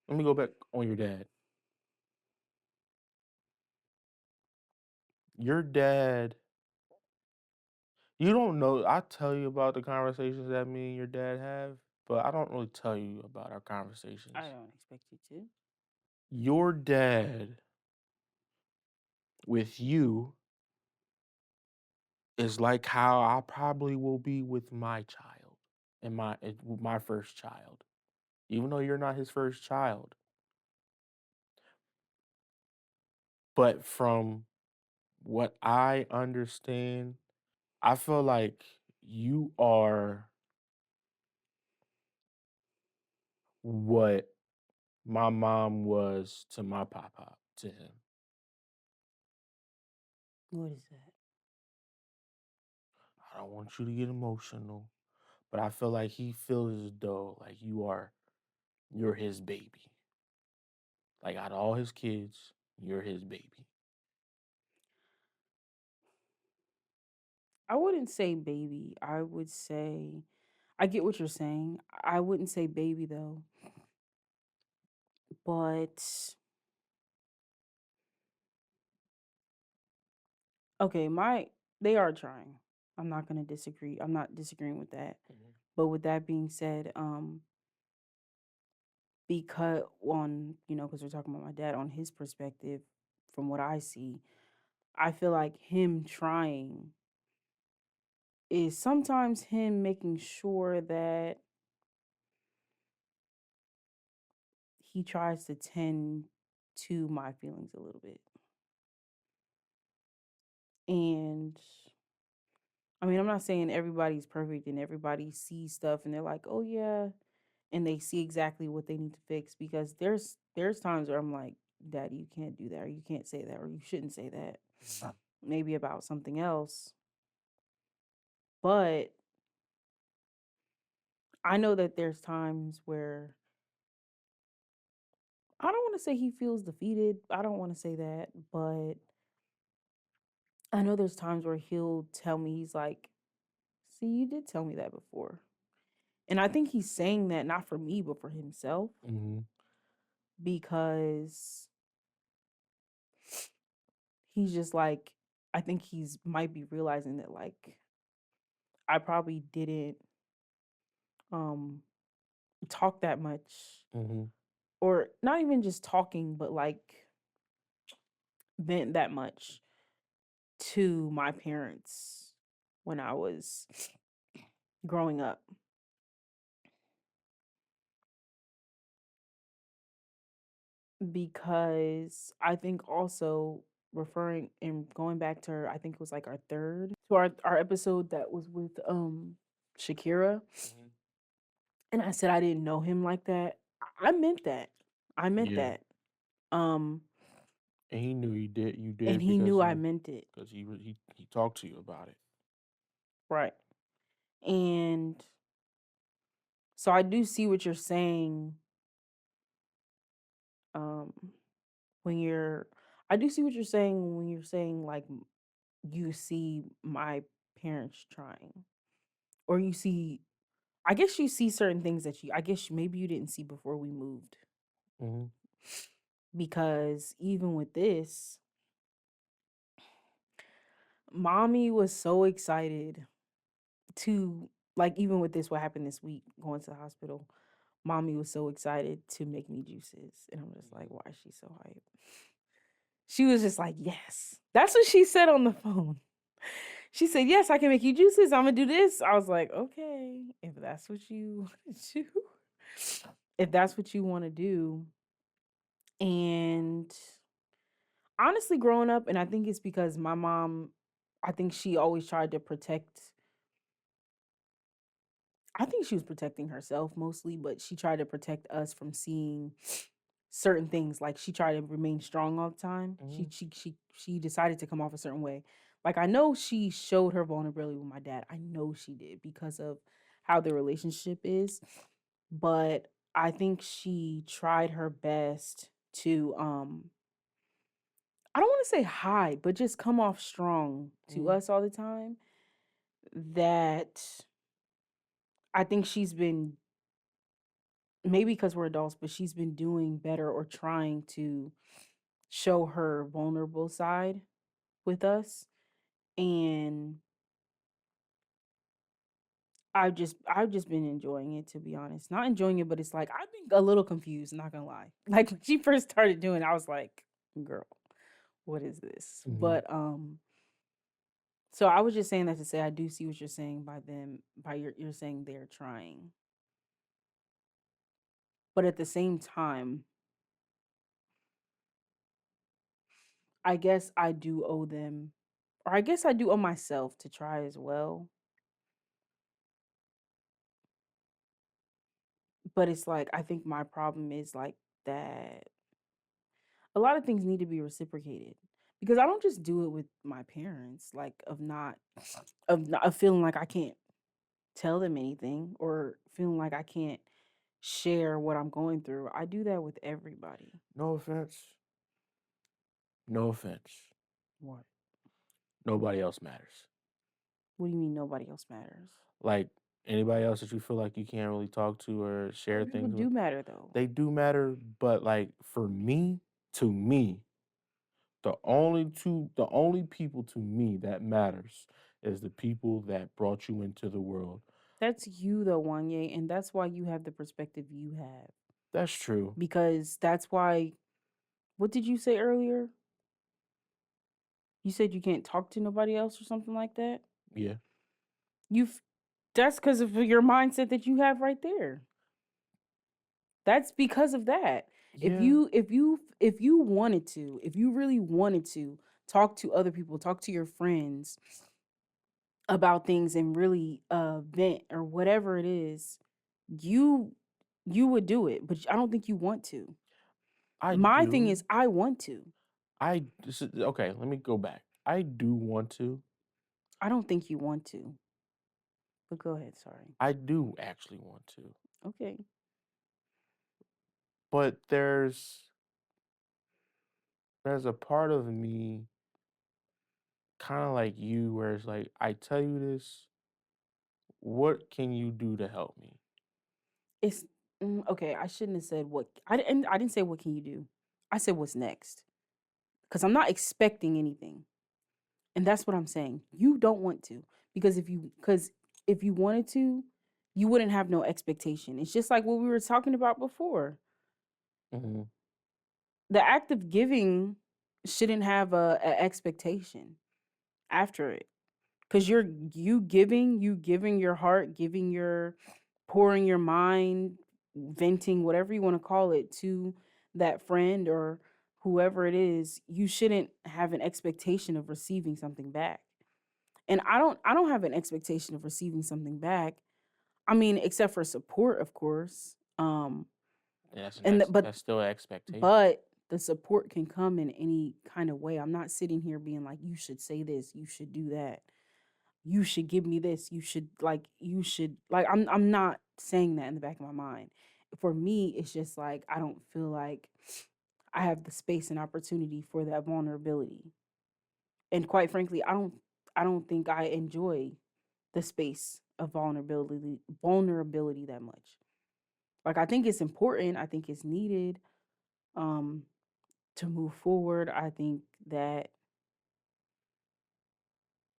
let me go back on your dad. Your dad, you don't know. I tell you about the conversations that me and your dad have, but I don't really tell you about our I conversations. don't expect you to. Your dad with you is like how I probably will be with my child and my first child. Even though you're not his first child, but from what I understand, I feel like you are what my mom was to my papa to him. What is that? I don't want you to get emotional, but I feel like he feels as though like you're his baby. Like out of all his kids, you're his baby. I wouldn't say baby. I would say I get what you're saying. I wouldn't say baby though. But okay, my they are trying. I'm not gonna disagree. I'm not disagreeing with that. Mhm. But with that being said, because on because we're talking about my dad on his perspective, from what I see, I feel like him trying is sometimes him making sure that he tries to tend to my feelings a little bit. And I mean, I'm not saying everybody's perfect and everybody sees stuff and they're like, "Oh yeah," and they see exactly what they need to fix because there's times where I'm like, "Daddy, you can't do that or you can't say that or you shouldn't say that." Maybe about something else. But I know that there's times where I don't want to say he feels defeated. I don't want to say that, but I know there's times where he'll tell me he's like, "See, you did tell me that before." And I think he's saying that not for me, but for himself Mhm. because he's just like I think he's might be realizing that like I probably didn't talk that much, Mm-hmm. or not even just talking, but like vent that much to my parents when I was growing up. Because I think also referring and going back to her, I think it was like our third to our episode that was with Shakira, Mm-hmm. and I said I didn't know him like that. I meant that. I meant Yeah, that. Um and he knew you did. You and did he knew because I meant it. he talked to you about it. Right. And so I do see what you're saying um when you're I do see what you're saying when you're saying like you see my parents trying, or you see, I guess you see certain things that I guess maybe you didn't see before we moved. Mm-hmm. Because even with this, mommy was so excited to, like, even with this, what happened this week, going to the hospital, mommy was so excited to make me juices. And I'm just like, why is she so hyped? She was just like, yes. That's what she said on the phone. She said, yes, I can make you juices. I'm going to do this. I was like, okay, if that's what you want to do, if that's what you want to do. And honestly, growing up, and I think it's because my mom, I think she always tried to protect, I think she was protecting herself mostly, but she tried to protect us from seeing certain things. Like she tried to remain strong all the time. Mm-hmm. She decided to come off a certain way. Like I know she showed her vulnerability with my dad. I know she did because of how the relationship is. But I think she tried her best to I don't want to say hide, but just come off strong to Mm-hmm. us all the time. That I think she's been, maybe because we're adults, but she's been doing better or trying to show her vulnerable side with us. And I've just been enjoying it, to be honest. Not enjoying it, but it's like I've been a little confused, not gonna lie. Like when she first started doing it, I was like, girl, what is this? Mm-hmm. But so I was just saying that to say I do see what you're saying by them, by you're saying they're trying. But at the same time, I guess I do owe them, or I guess I do owe myself to try as well. But it's like, I think my problem is like that a lot of things need to be reciprocated, because I don't just do it with my parents, like of feeling like I can't tell them anything, or feeling like I can't share what I'm going through. I do that with everybody. No offense. No offense. What? Nobody else matters. What do you mean nobody else matters? Like anybody else that you feel like you can't really talk to or share Other people things with, do matter though. they do matter. But like for me, to me, the only people to me that matters is the people that brought you into the world. That's you though, Wanye, and that's why you have the perspective you have. That's true. Because that's why, what did you say earlier? You said you can't talk to nobody else or something like that? Yeah. You've That's because of your mindset that you have right there. That's because of that. If Yeah. you wanted to, if you really wanted to talk to other people, talk to your friends about things and really vent or whatever it is, you you would do it, but I don't think you want to. I My thing do. is I want to. Okay, let me go back. I do want to. I don't think you want to. But go ahead, sorry. I do actually want to. Okay. But there's a part of me kind of like you where it's like I tell you this, what can you do to help me? It's okay, I shouldn't have said what I didn't say what can you do. I said what's next. Cuz I'm not expecting anything. And that's what I'm saying. You don't want to, because if you cuz if you wanted to, you wouldn't have no expectation. It's just like what we were talking about before. Mhm. The act of giving shouldn't have a expectation after it. Because you giving your heart, giving your pouring your mind, venting, whatever you want to call it, to that friend or whoever it is, you shouldn't have an expectation of receiving something back. And I don't have an expectation of receiving something back. I mean, except for support, of course. Yeah, that's And the, that's but that's still an expectation. but the support can come in any kind of way. I'm not sitting here being like, you should say this, you should do that, you should give me this, you should, I'm not saying that in the back of my mind. For me, it's just like I don't feel like I have the space and opportunity for that vulnerability. And quite frankly, I don't think I enjoy the space of vulnerability that much. Like I think it's important, I think it's needed um to move forward. I think that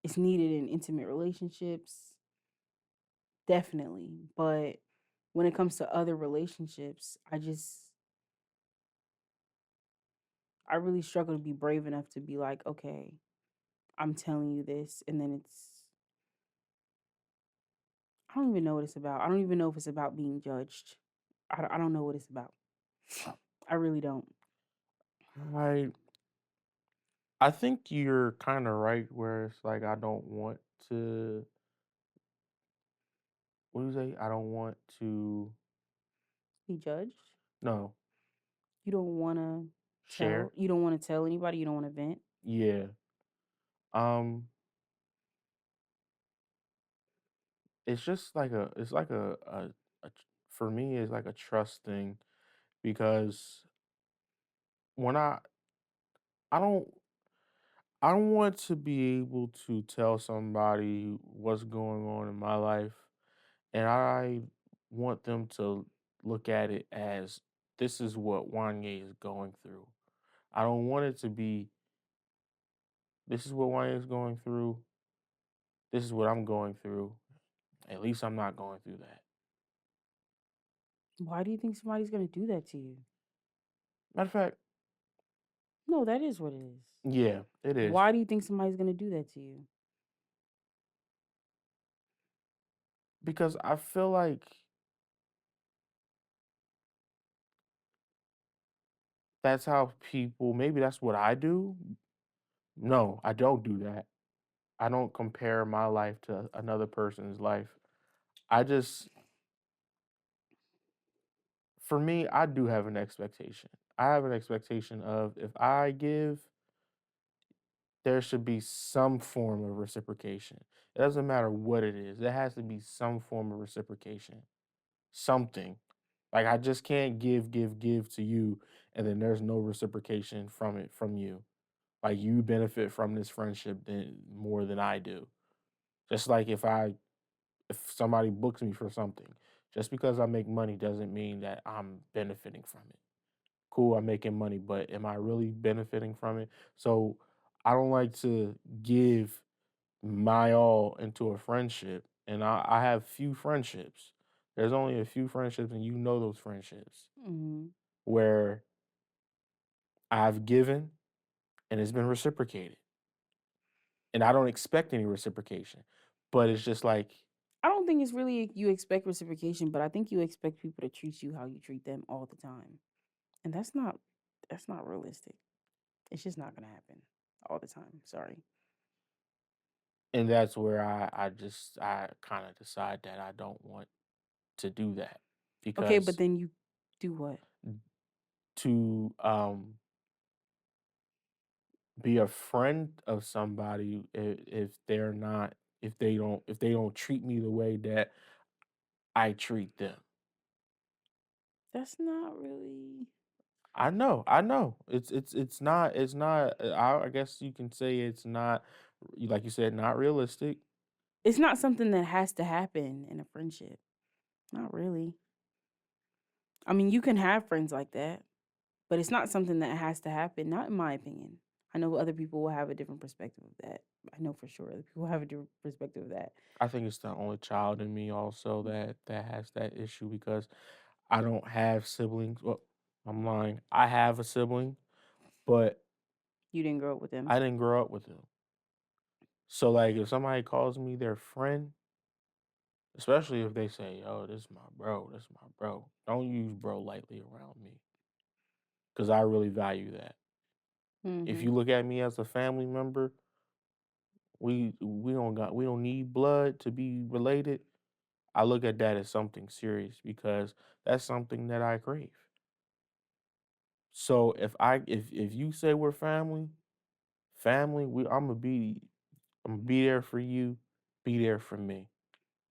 it's needed in intimate relationships, definitely. But when it comes to other relationships, I really struggle to be brave enough to be like, okay, I'm telling you this, and then I don't even know what it's about. I don't even know if it's about being judged. I don't know what it's about. I really don't. I I think you're kind of right where it's like I don't want to. What do you say? I don't want to. Be judged. No, You don't want to share. You don't want to tell anybody. You don't want to vent. Yeah. Um. It's just like a. It's like for me. It's like a trust thing because when I don't I don't want to be able to tell somebody what's going on in my life, and I want them to look at it as this is what Wanye is going through. I don't want it to be this is what Wanye is going through. This is what I'm going through. At least I'm not going through that. Why do you think somebody's going to do that to you? Matter of fact, No, that is what it is. yeah, it is Why do you think somebody's going to do that to you? because I feel like that's how people. Maybe that's what I do. No, I don't do that. I don't compare my life to another person's life. I just, for me, I do have an expectation. I have an expectation of if I give, there should be some form of reciprocation. It doesn't matter what it is, there has to be some form of reciprocation. Something. Like I just can't give to you, and then there's no reciprocation from it from you. Like you benefit from this friendship than more than I do. Just like if somebody books me for something, just because I make money doesn't mean that I'm benefiting from it. Cool, I'm making money, but am I really benefiting from it? So I don't like to give my all into a friendship, and I have few friendships. There's only a few friendships, and you know those friendships Hmm. where I've given and it's been reciprocated, and I don't expect any reciprocation, but it's just like I don't think it's really you expect reciprocation, but I think you expect people to treat you how you treat them all the time. And that's not realistic. It's just not going to happen all the time. Sorry. and that's where I kind of decide that I don't want to do that Okay, but because then you do what? to be a friend of somebody if they're not if they don't treat me the way that I treat them. That's not really I know. It's not. I guess you can say it's not like you said, not realistic. it's not something that has to happen in a friendship. Not really. I mean, you can have friends like that, but it's not something that has to happen, not in my opinion. I know other people will have a different perspective of that. I know for sure other people have a different perspective of that. I think it's the only child in me also that has that issue because I don't have siblings. Well, I'm lying. I have a sibling, but You didn't grow up with them. I didn't grow up with him. So like if somebody calls me their friend, especially if they say, "Yo, this is my bro, this is my bro." Don't use bro lightly around me cuz I really value that. If Mm-hmm. you look at me as a family member, we don't need blood to be related. I look at that as something serious because that's something that I crave. So if you say we're family, I'm gonna be there for you, be there for me.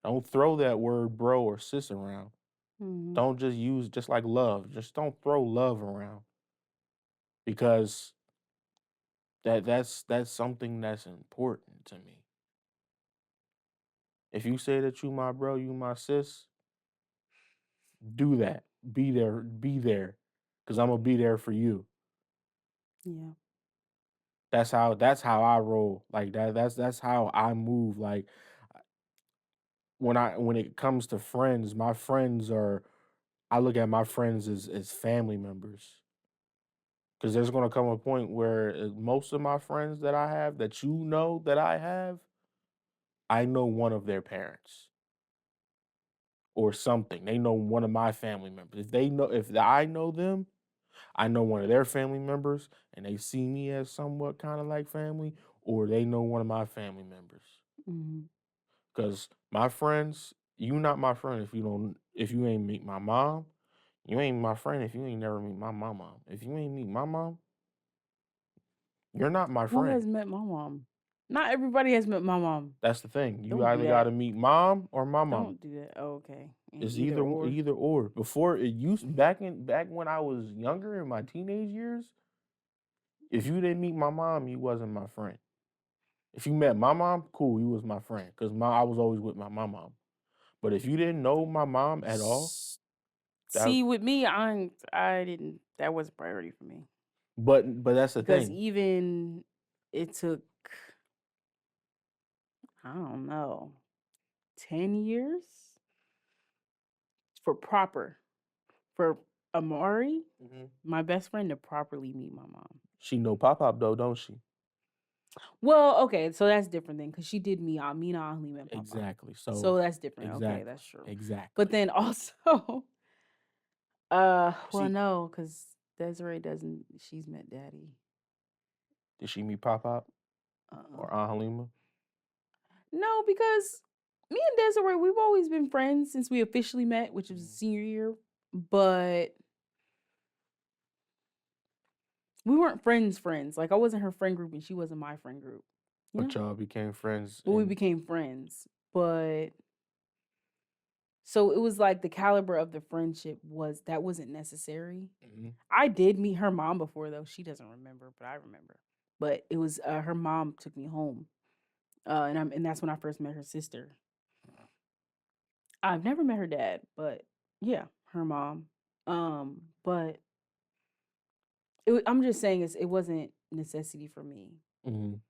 Don't throw that word bro or sis around. Mm-hmm. Don't just use just like love. Just don't throw love around because that's something that's important to me. If you say that you my bro, you my sis, do that. Be there. Cause I'm gonna be there for you. Yeah. That's how I roll. Like that's how I move. Like when it comes to friends, my friends are I look at my friends as family members. Because there's going to come a point where most of my friends that I have, that you know that I know one of their parents or something. They know one of my family members. If I know them, I know one of their family members, and they see me as somewhat kind of like family, or they know one of my family members. Mm-hmm. Because my friends, you not my friend if you ain't meet my mom. You ain't my friend if you ain't never meet my mom. If you ain't meet my mom, you're not my Who friend. has met my mom? Not everybody has met my mom. That's the thing. You Don't do either got that. to meet mom or my mom. Don't do that. Oh, okay. And It's either or. either or. Before it used back when I was younger in my teenage years, if you didn't meet my mom, you wasn't my friend. If you met my mom, cool, you was my friend because I was always with my mom. But if you didn't know my mom at all, that See, with me, I didn't. That was a priority for me but that's the because thing. even it took, I don't know, 10 years for proper for Amari, Mhm. my best friend, to properly meet my mom. She know pop up though, don't she? Well, okay, so that's different then because she did me not only met Papa. Exactly. So So that's different. Okay, exactly, that's true. But exactly. then also, well, See, no, because Desiree doesn't. She's met Daddy. did she meet pop up Uh-uh. or Aunt Halima? No, because me and Desiree, we've always been friends since we officially met, which was Mhm. senior year. But we weren't friends. Like I wasn't her friend group, and she wasn't my friend group. You But know, y'all became friends but we and became friends. But so it was like the caliber of the friendship wasn't necessary. Mhm. I did meet her mom before though. She doesn't remember, but I remember. But it was her mom took me home, and that's when I first met her sister. I've never met her dad, but yeah, her mom. But I'm just saying it wasn't necessity for me. Mhm.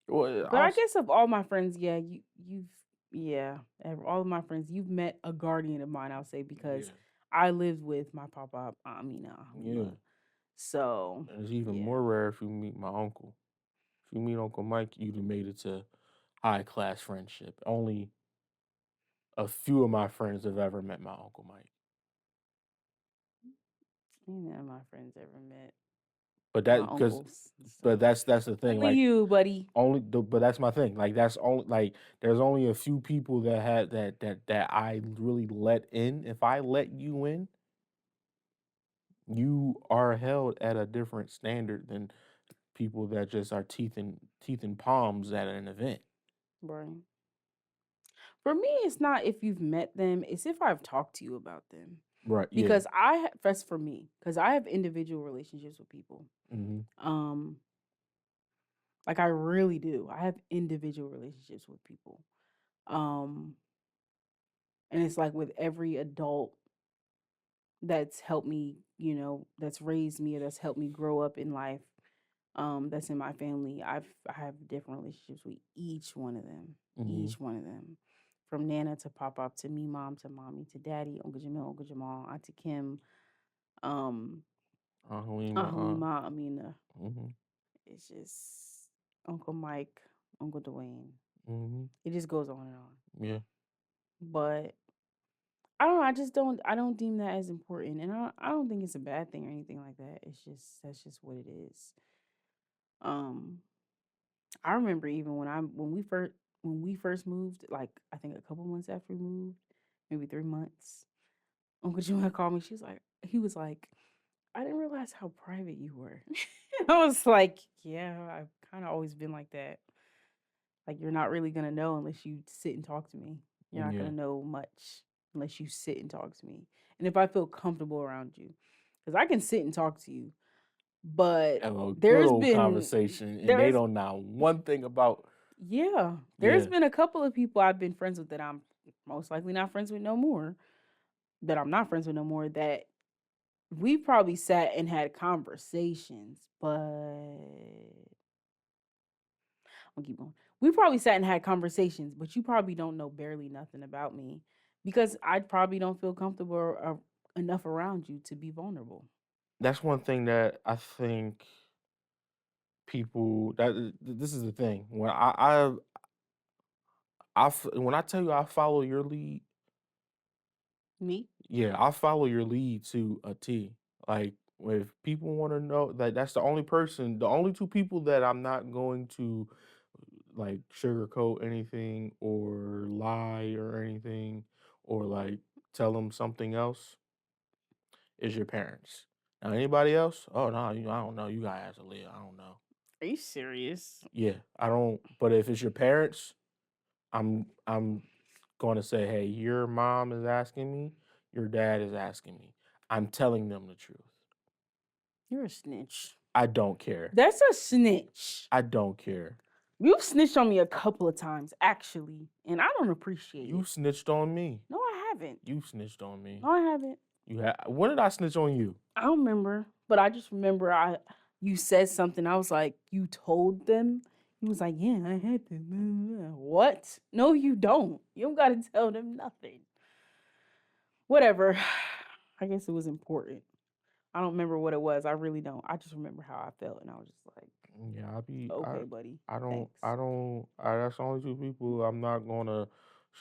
Well, But I guess of all my friends, yeah, all of my friends, you've met a guardian of mine. I'll say because yeah, I lived with my papa, Amina, yeah. Halima. So And it's even yeah, more rare if you meet my uncle. If you meet Uncle Mike, you'd have made it to high class friendship. Only a few of my friends have ever met my Uncle Mike. none of my friends ever met But my that because uncles. but So that's the thing. only Like you, buddy. but that's my thing. Like that's only like there's only a few people that had that I really let in. If I let you in, you are held at a different standard than people that just are teeth and palms at an event. Right. For me, it's not if you've met them; it's if I've talked to you about them. Right. Yeah. Because that's for me, because I have individual relationships with people. Hmm. Um, like I really do. I have individual relationships with people. Um, and it's like with every adult that's helped me, that's raised me or that's helped me grow up in life. that's in my family. I have different relationships with each one of them. Mhm. Each one of them. From Nana to Pop Pop to me mom to mommy to daddy, Uncle Jamil, Uncle Jamal, Auntie Kim, um, Halima, Aunt Halima, Amina. mhm, It's just Uncle Mike, Uncle Dwayne. mhm, It just goes on and on. yeah. But I don't know. I don't deem that as important, and I don't think it's a bad thing or anything like that. It's just that's just what it is. Um, I remember even when we first moved, like I think a couple months after we moved, maybe 3 months. Uncle Joanne called me. He was like, I didn't realize how private you were. I was like, yeah, I've kind of always been like that. Like you're not really gonna know unless you sit and talk to me. You're not Yeah. gonna know much unless you sit and talk to me. And if I feel comfortable around you, because I can sit and talk to you, but Have a good there's old been conversation, and they there's don't know one thing about. yeah, there's Yeah, been a couple of people I've been friends with that I'm most likely not friends with no more. That I'm not friends with no more. That we probably sat and had conversations, but I'll keep going. We probably sat and had conversations, but you probably don't know barely nothing about me because I probably don't feel comfortable enough around you to be vulnerable. that's one thing that I think people this is the thing. When I tell you I follow your lead, Me? yeah, I follow your lead to a T. Like if people want to know, like that's the only two people that I'm not going to like sugarcoat anything or lie or anything or like tell them something else is your parents. Now anybody else? Oh no, I don't know. You guys a live. I don't know. Are you serious? Yeah, I don't. But if it's your parents, I'm going to say, hey, your mom is asking me, your dad is asking me. I'm telling them the truth. You're a snitch. I don't care. That's a snitch. I don't care. You've snitched on me a couple of times, actually, and I don't appreciate You it. snitched on me. No, I haven't. You snitched on me. No, I haven't. When did I snitch on you? I don't remember, but I just remember you said something. I was like, you told them. He was like, yeah, I had to. What? No, you don't. You don't got to tell them nothing. Whatever. I guess it was important. I don't remember what it was. I really don't. I just remember how I felt, and I was just like, Yeah, okay, buddy. I Thanks. don't, that's the only two people I'm not gonna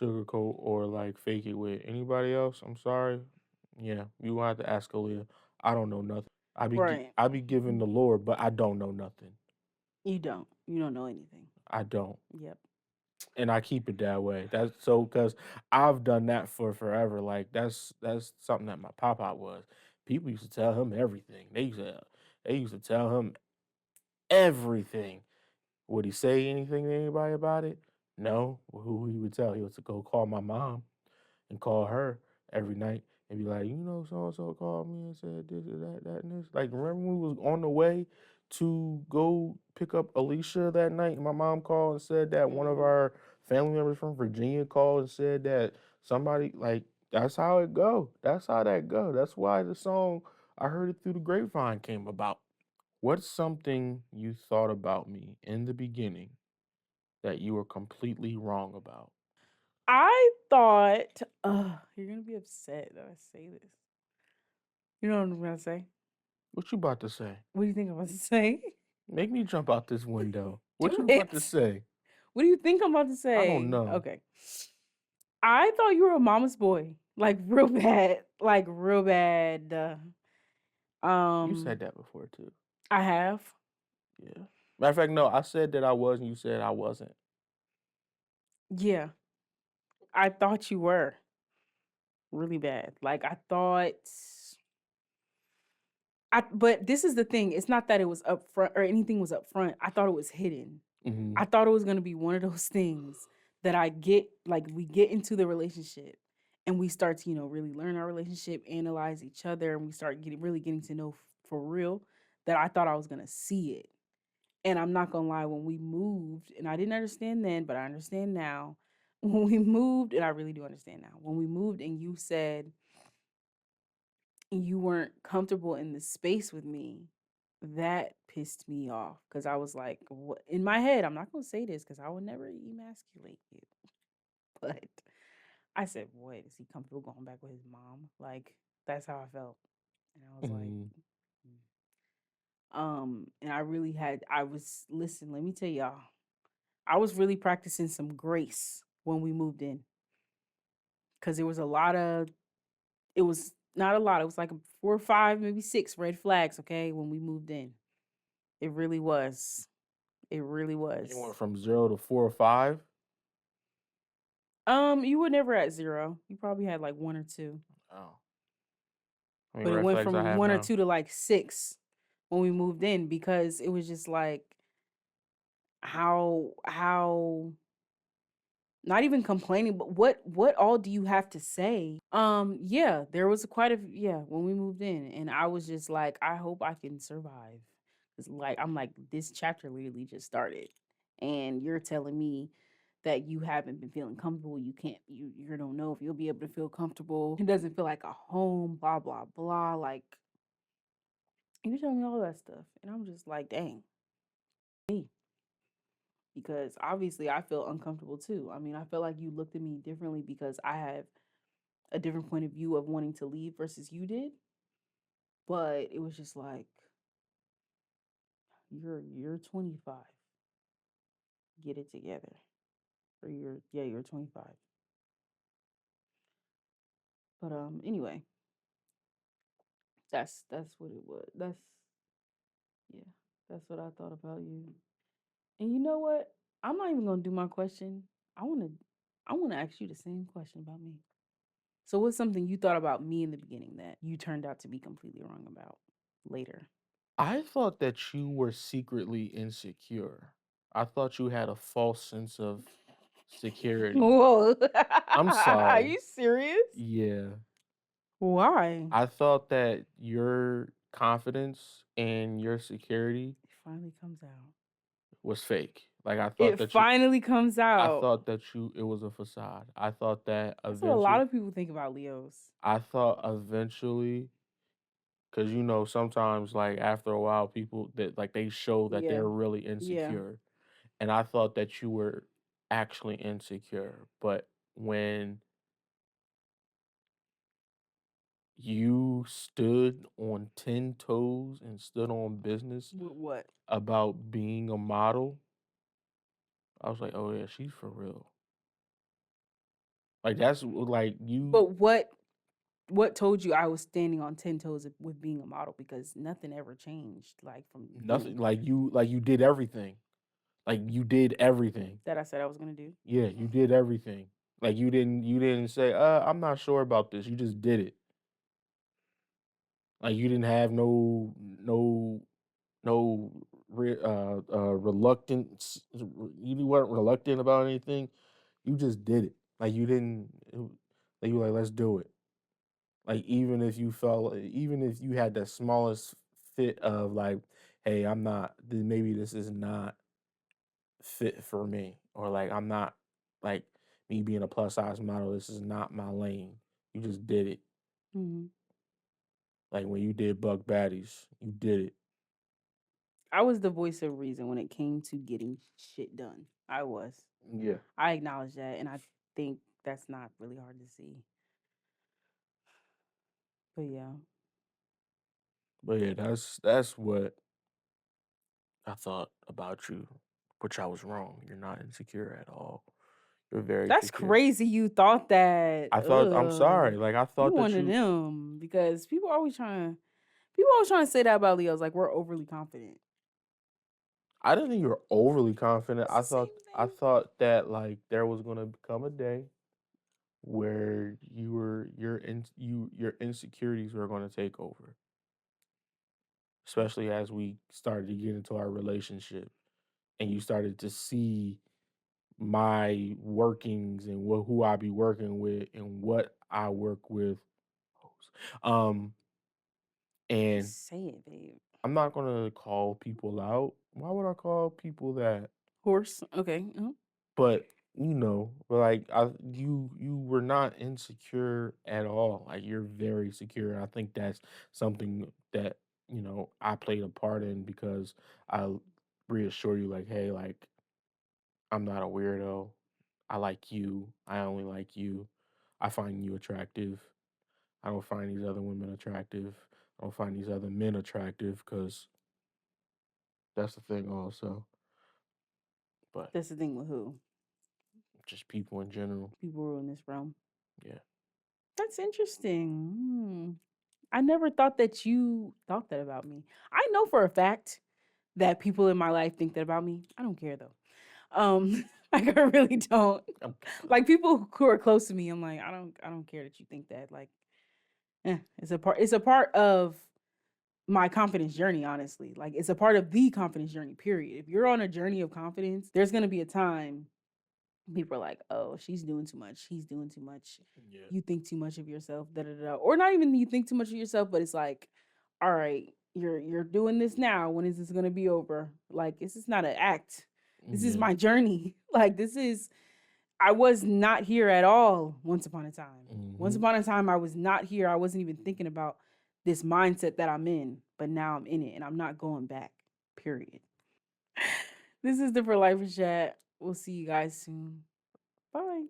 sugarcoat or like fake it with. Anybody else? I'm sorry. Yeah, you gonna have to ask Aaliyah. I don't know nothing. Right. I be giving the Lord, but I don't know nothing. You don't. You don't know anything. I don't, Yep. and I keep it that way. That's so because I've done that for forever. Like that's something that my papa was. People used to tell him everything. They used to tell him everything. Would he say anything to anybody about it? No. Well, who he would tell? He was to go call my mom and call her every night and be like, you know, so and so called me and said this or that, and this. Like, remember when we was on the way to go pick up Alicia that night? And my mom called and said that one of Mm-hmm. our family members from Virginia called and said that somebody like that's how it go. That's how that go. That's why the song I heard it through the grapevine came about. What's something you thought about me in the beginning that you were completely wrong about? I thought, you're gonna be upset that I say this. You know what I'm gonna say? What you about to say? What do you think I'm about to say? Make me jump out this window. What Do you about to it. say? What do you think I'm about to I don't say? know. Okay. I thought you were a mama's boy. Like real bad. Like real bad. You Um, said that before too. I have. Yeah. Matter of fact, no, I said that I was, and you said I wasn't. Yeah. I thought you were really bad. Like I thought but this is the thing. It's not that it was up front or anything was up front. I thought it was hidden. Mm-hmm. I thought it was gonna be one of those things that I get like we get into the relationship and we start to, really learn our relationship, analyze each other, and we start getting to know for real that I thought I was gonna see it. And I'm not gonna lie, when we moved, and I didn't understand then, but I understand now. When we moved, and I really do understand now, when we moved and you said you weren't comfortable in the space with me, that pissed me off because I was like, what? In my head, I'm not gonna say this because I would never emasculate you, but I said, "Boy, is he comfortable going back with his mom?" Like that's how I felt, and I was like, Mm. and I really had. I was listen. Let me tell y'all, I was really practicing some grace when we moved in because there was a lot of. It was not a lot. It was like 4 or 5, maybe 6 red flags. Okay, when we moved in, it really was. It really It was. went from 0 to 4 or 5. You were never at 0. You probably had like 1 or 2. Oh, how many But it red went flags I from have 1 or 2 now? to like 6 when we moved in because it was just like how not even complaining, but what all do you have to say? Yeah, there was quite a yeah, when we moved in and I was just like, I hope I can survive. Cuz like I'm like this chapter literally just started and you're telling me that you haven't been feeling comfortable, you can't you don't know if you'll be able to feel comfortable. It doesn't feel like a home, blah blah blah like you telling me all that stuff and I'm just like, dang, me because obviously I feel uncomfortable too. I mean, I feel like you looked at me differently because I have a different point of view of wanting to leave versus you did. But it was just like you're 25. Get it together. Or you're 25. But anyway, that's what it was. Yeah, that's what I thought about you. And you know what? I'm not even gonna do my question. I wanna I wanna ask you the same question about me. So what's something you thought about me in the beginning that you turned out to be completely wrong about later? I thought that you were secretly insecure. I thought you had a false sense of security. Whoa. I'm Are sorry. you serious? Yeah. Why? I thought that your confidence and your security It finally comes out. was fake. Like It finally comes I out. thought that it was a facade. That's what a lot of people think about Leos. I thought eventually, because sometimes like after a while, people that like they show that Yeah. they're really Yeah. insecure, and I thought that you were actually insecure. But when you stood on 10 toes and stood on business With what? about being a model, I was like, oh yeah, she's for real. Like that's like you But what told you I was standing on 10 toes with being a model because nothing ever changed like from the nothing beginning like you did everything. Like you did everything. that I said I was going to do. Yeah, you did everything. Like you didn't say, I'm not sure about this. You just did it. Like you didn't have no reluctance. You weren't reluctant about anything. You just did it. Like you didn't. Like you were like, let's do it. Like even if you had the smallest fit of like, hey, I'm not. Maybe this is not fit for me, or like I'm not like me being a plus size model. This is not my lane. You just did it. Hmm. Like when you did Buck Baddies, you did it. I was the voice of reason when it came to getting shit done. I was. Yeah. I acknowledge that and I think that's not really hard to see. But yeah. But yeah, that's what I thought about you, which I was wrong. You're not insecure at all. You're very That's secure. crazy you thought that. I'm Ugh. sorry. Like I You thought that one of you them because people always trying to say that about Leos like we're overly confident. I didn't think you were overly confident. It's the same I thing. thought that like there was gonna come a day where your insecurities were gonna take over, especially as we started to get into our relationship and you started to see my workings and who I be working with and what I work with. Um, and Just say it, babe. I'm not gonna call people out. Why would I call people that? Horse. Okay. But but like you were not insecure at all. Like you're very secure. I think that's something that I played a part in, because I reassure you, like, hey, like, I'm not a weirdo. I like you. I only like you. I find you attractive. I don't find these other women attractive. I don't find these other men attractive, because that's the thing also. But That's the thing with who? just people in general. People who are in this realm. Yeah. That's interesting. I never thought that you thought that about me. I know for a fact that people in my life think that about me. I don't care though. Like I really don't. Okay. Like people who are close to me, I'm like, I don't care that you think that. Like, it's a part of my confidence journey, honestly. Like it's a part of the confidence journey, period. If you're on a journey of confidence, there's gonna be a time people are like, oh, she's doing too much. He's doing too much. Yeah. You think too much of yourself, da da da. Or not even you think too much of yourself, but it's like, all right, you're doing this now. When is this gonna be over? Like, this is not an act. This is Yeah. my journey. Like, I was not here at all once upon a time. Once Mhm. upon a time, I was not here. I wasn't even thinking about this mindset that I'm in, but now I'm in it and I'm not going back. Period. This is the For Life Chat. We'll see you guys soon. Bye.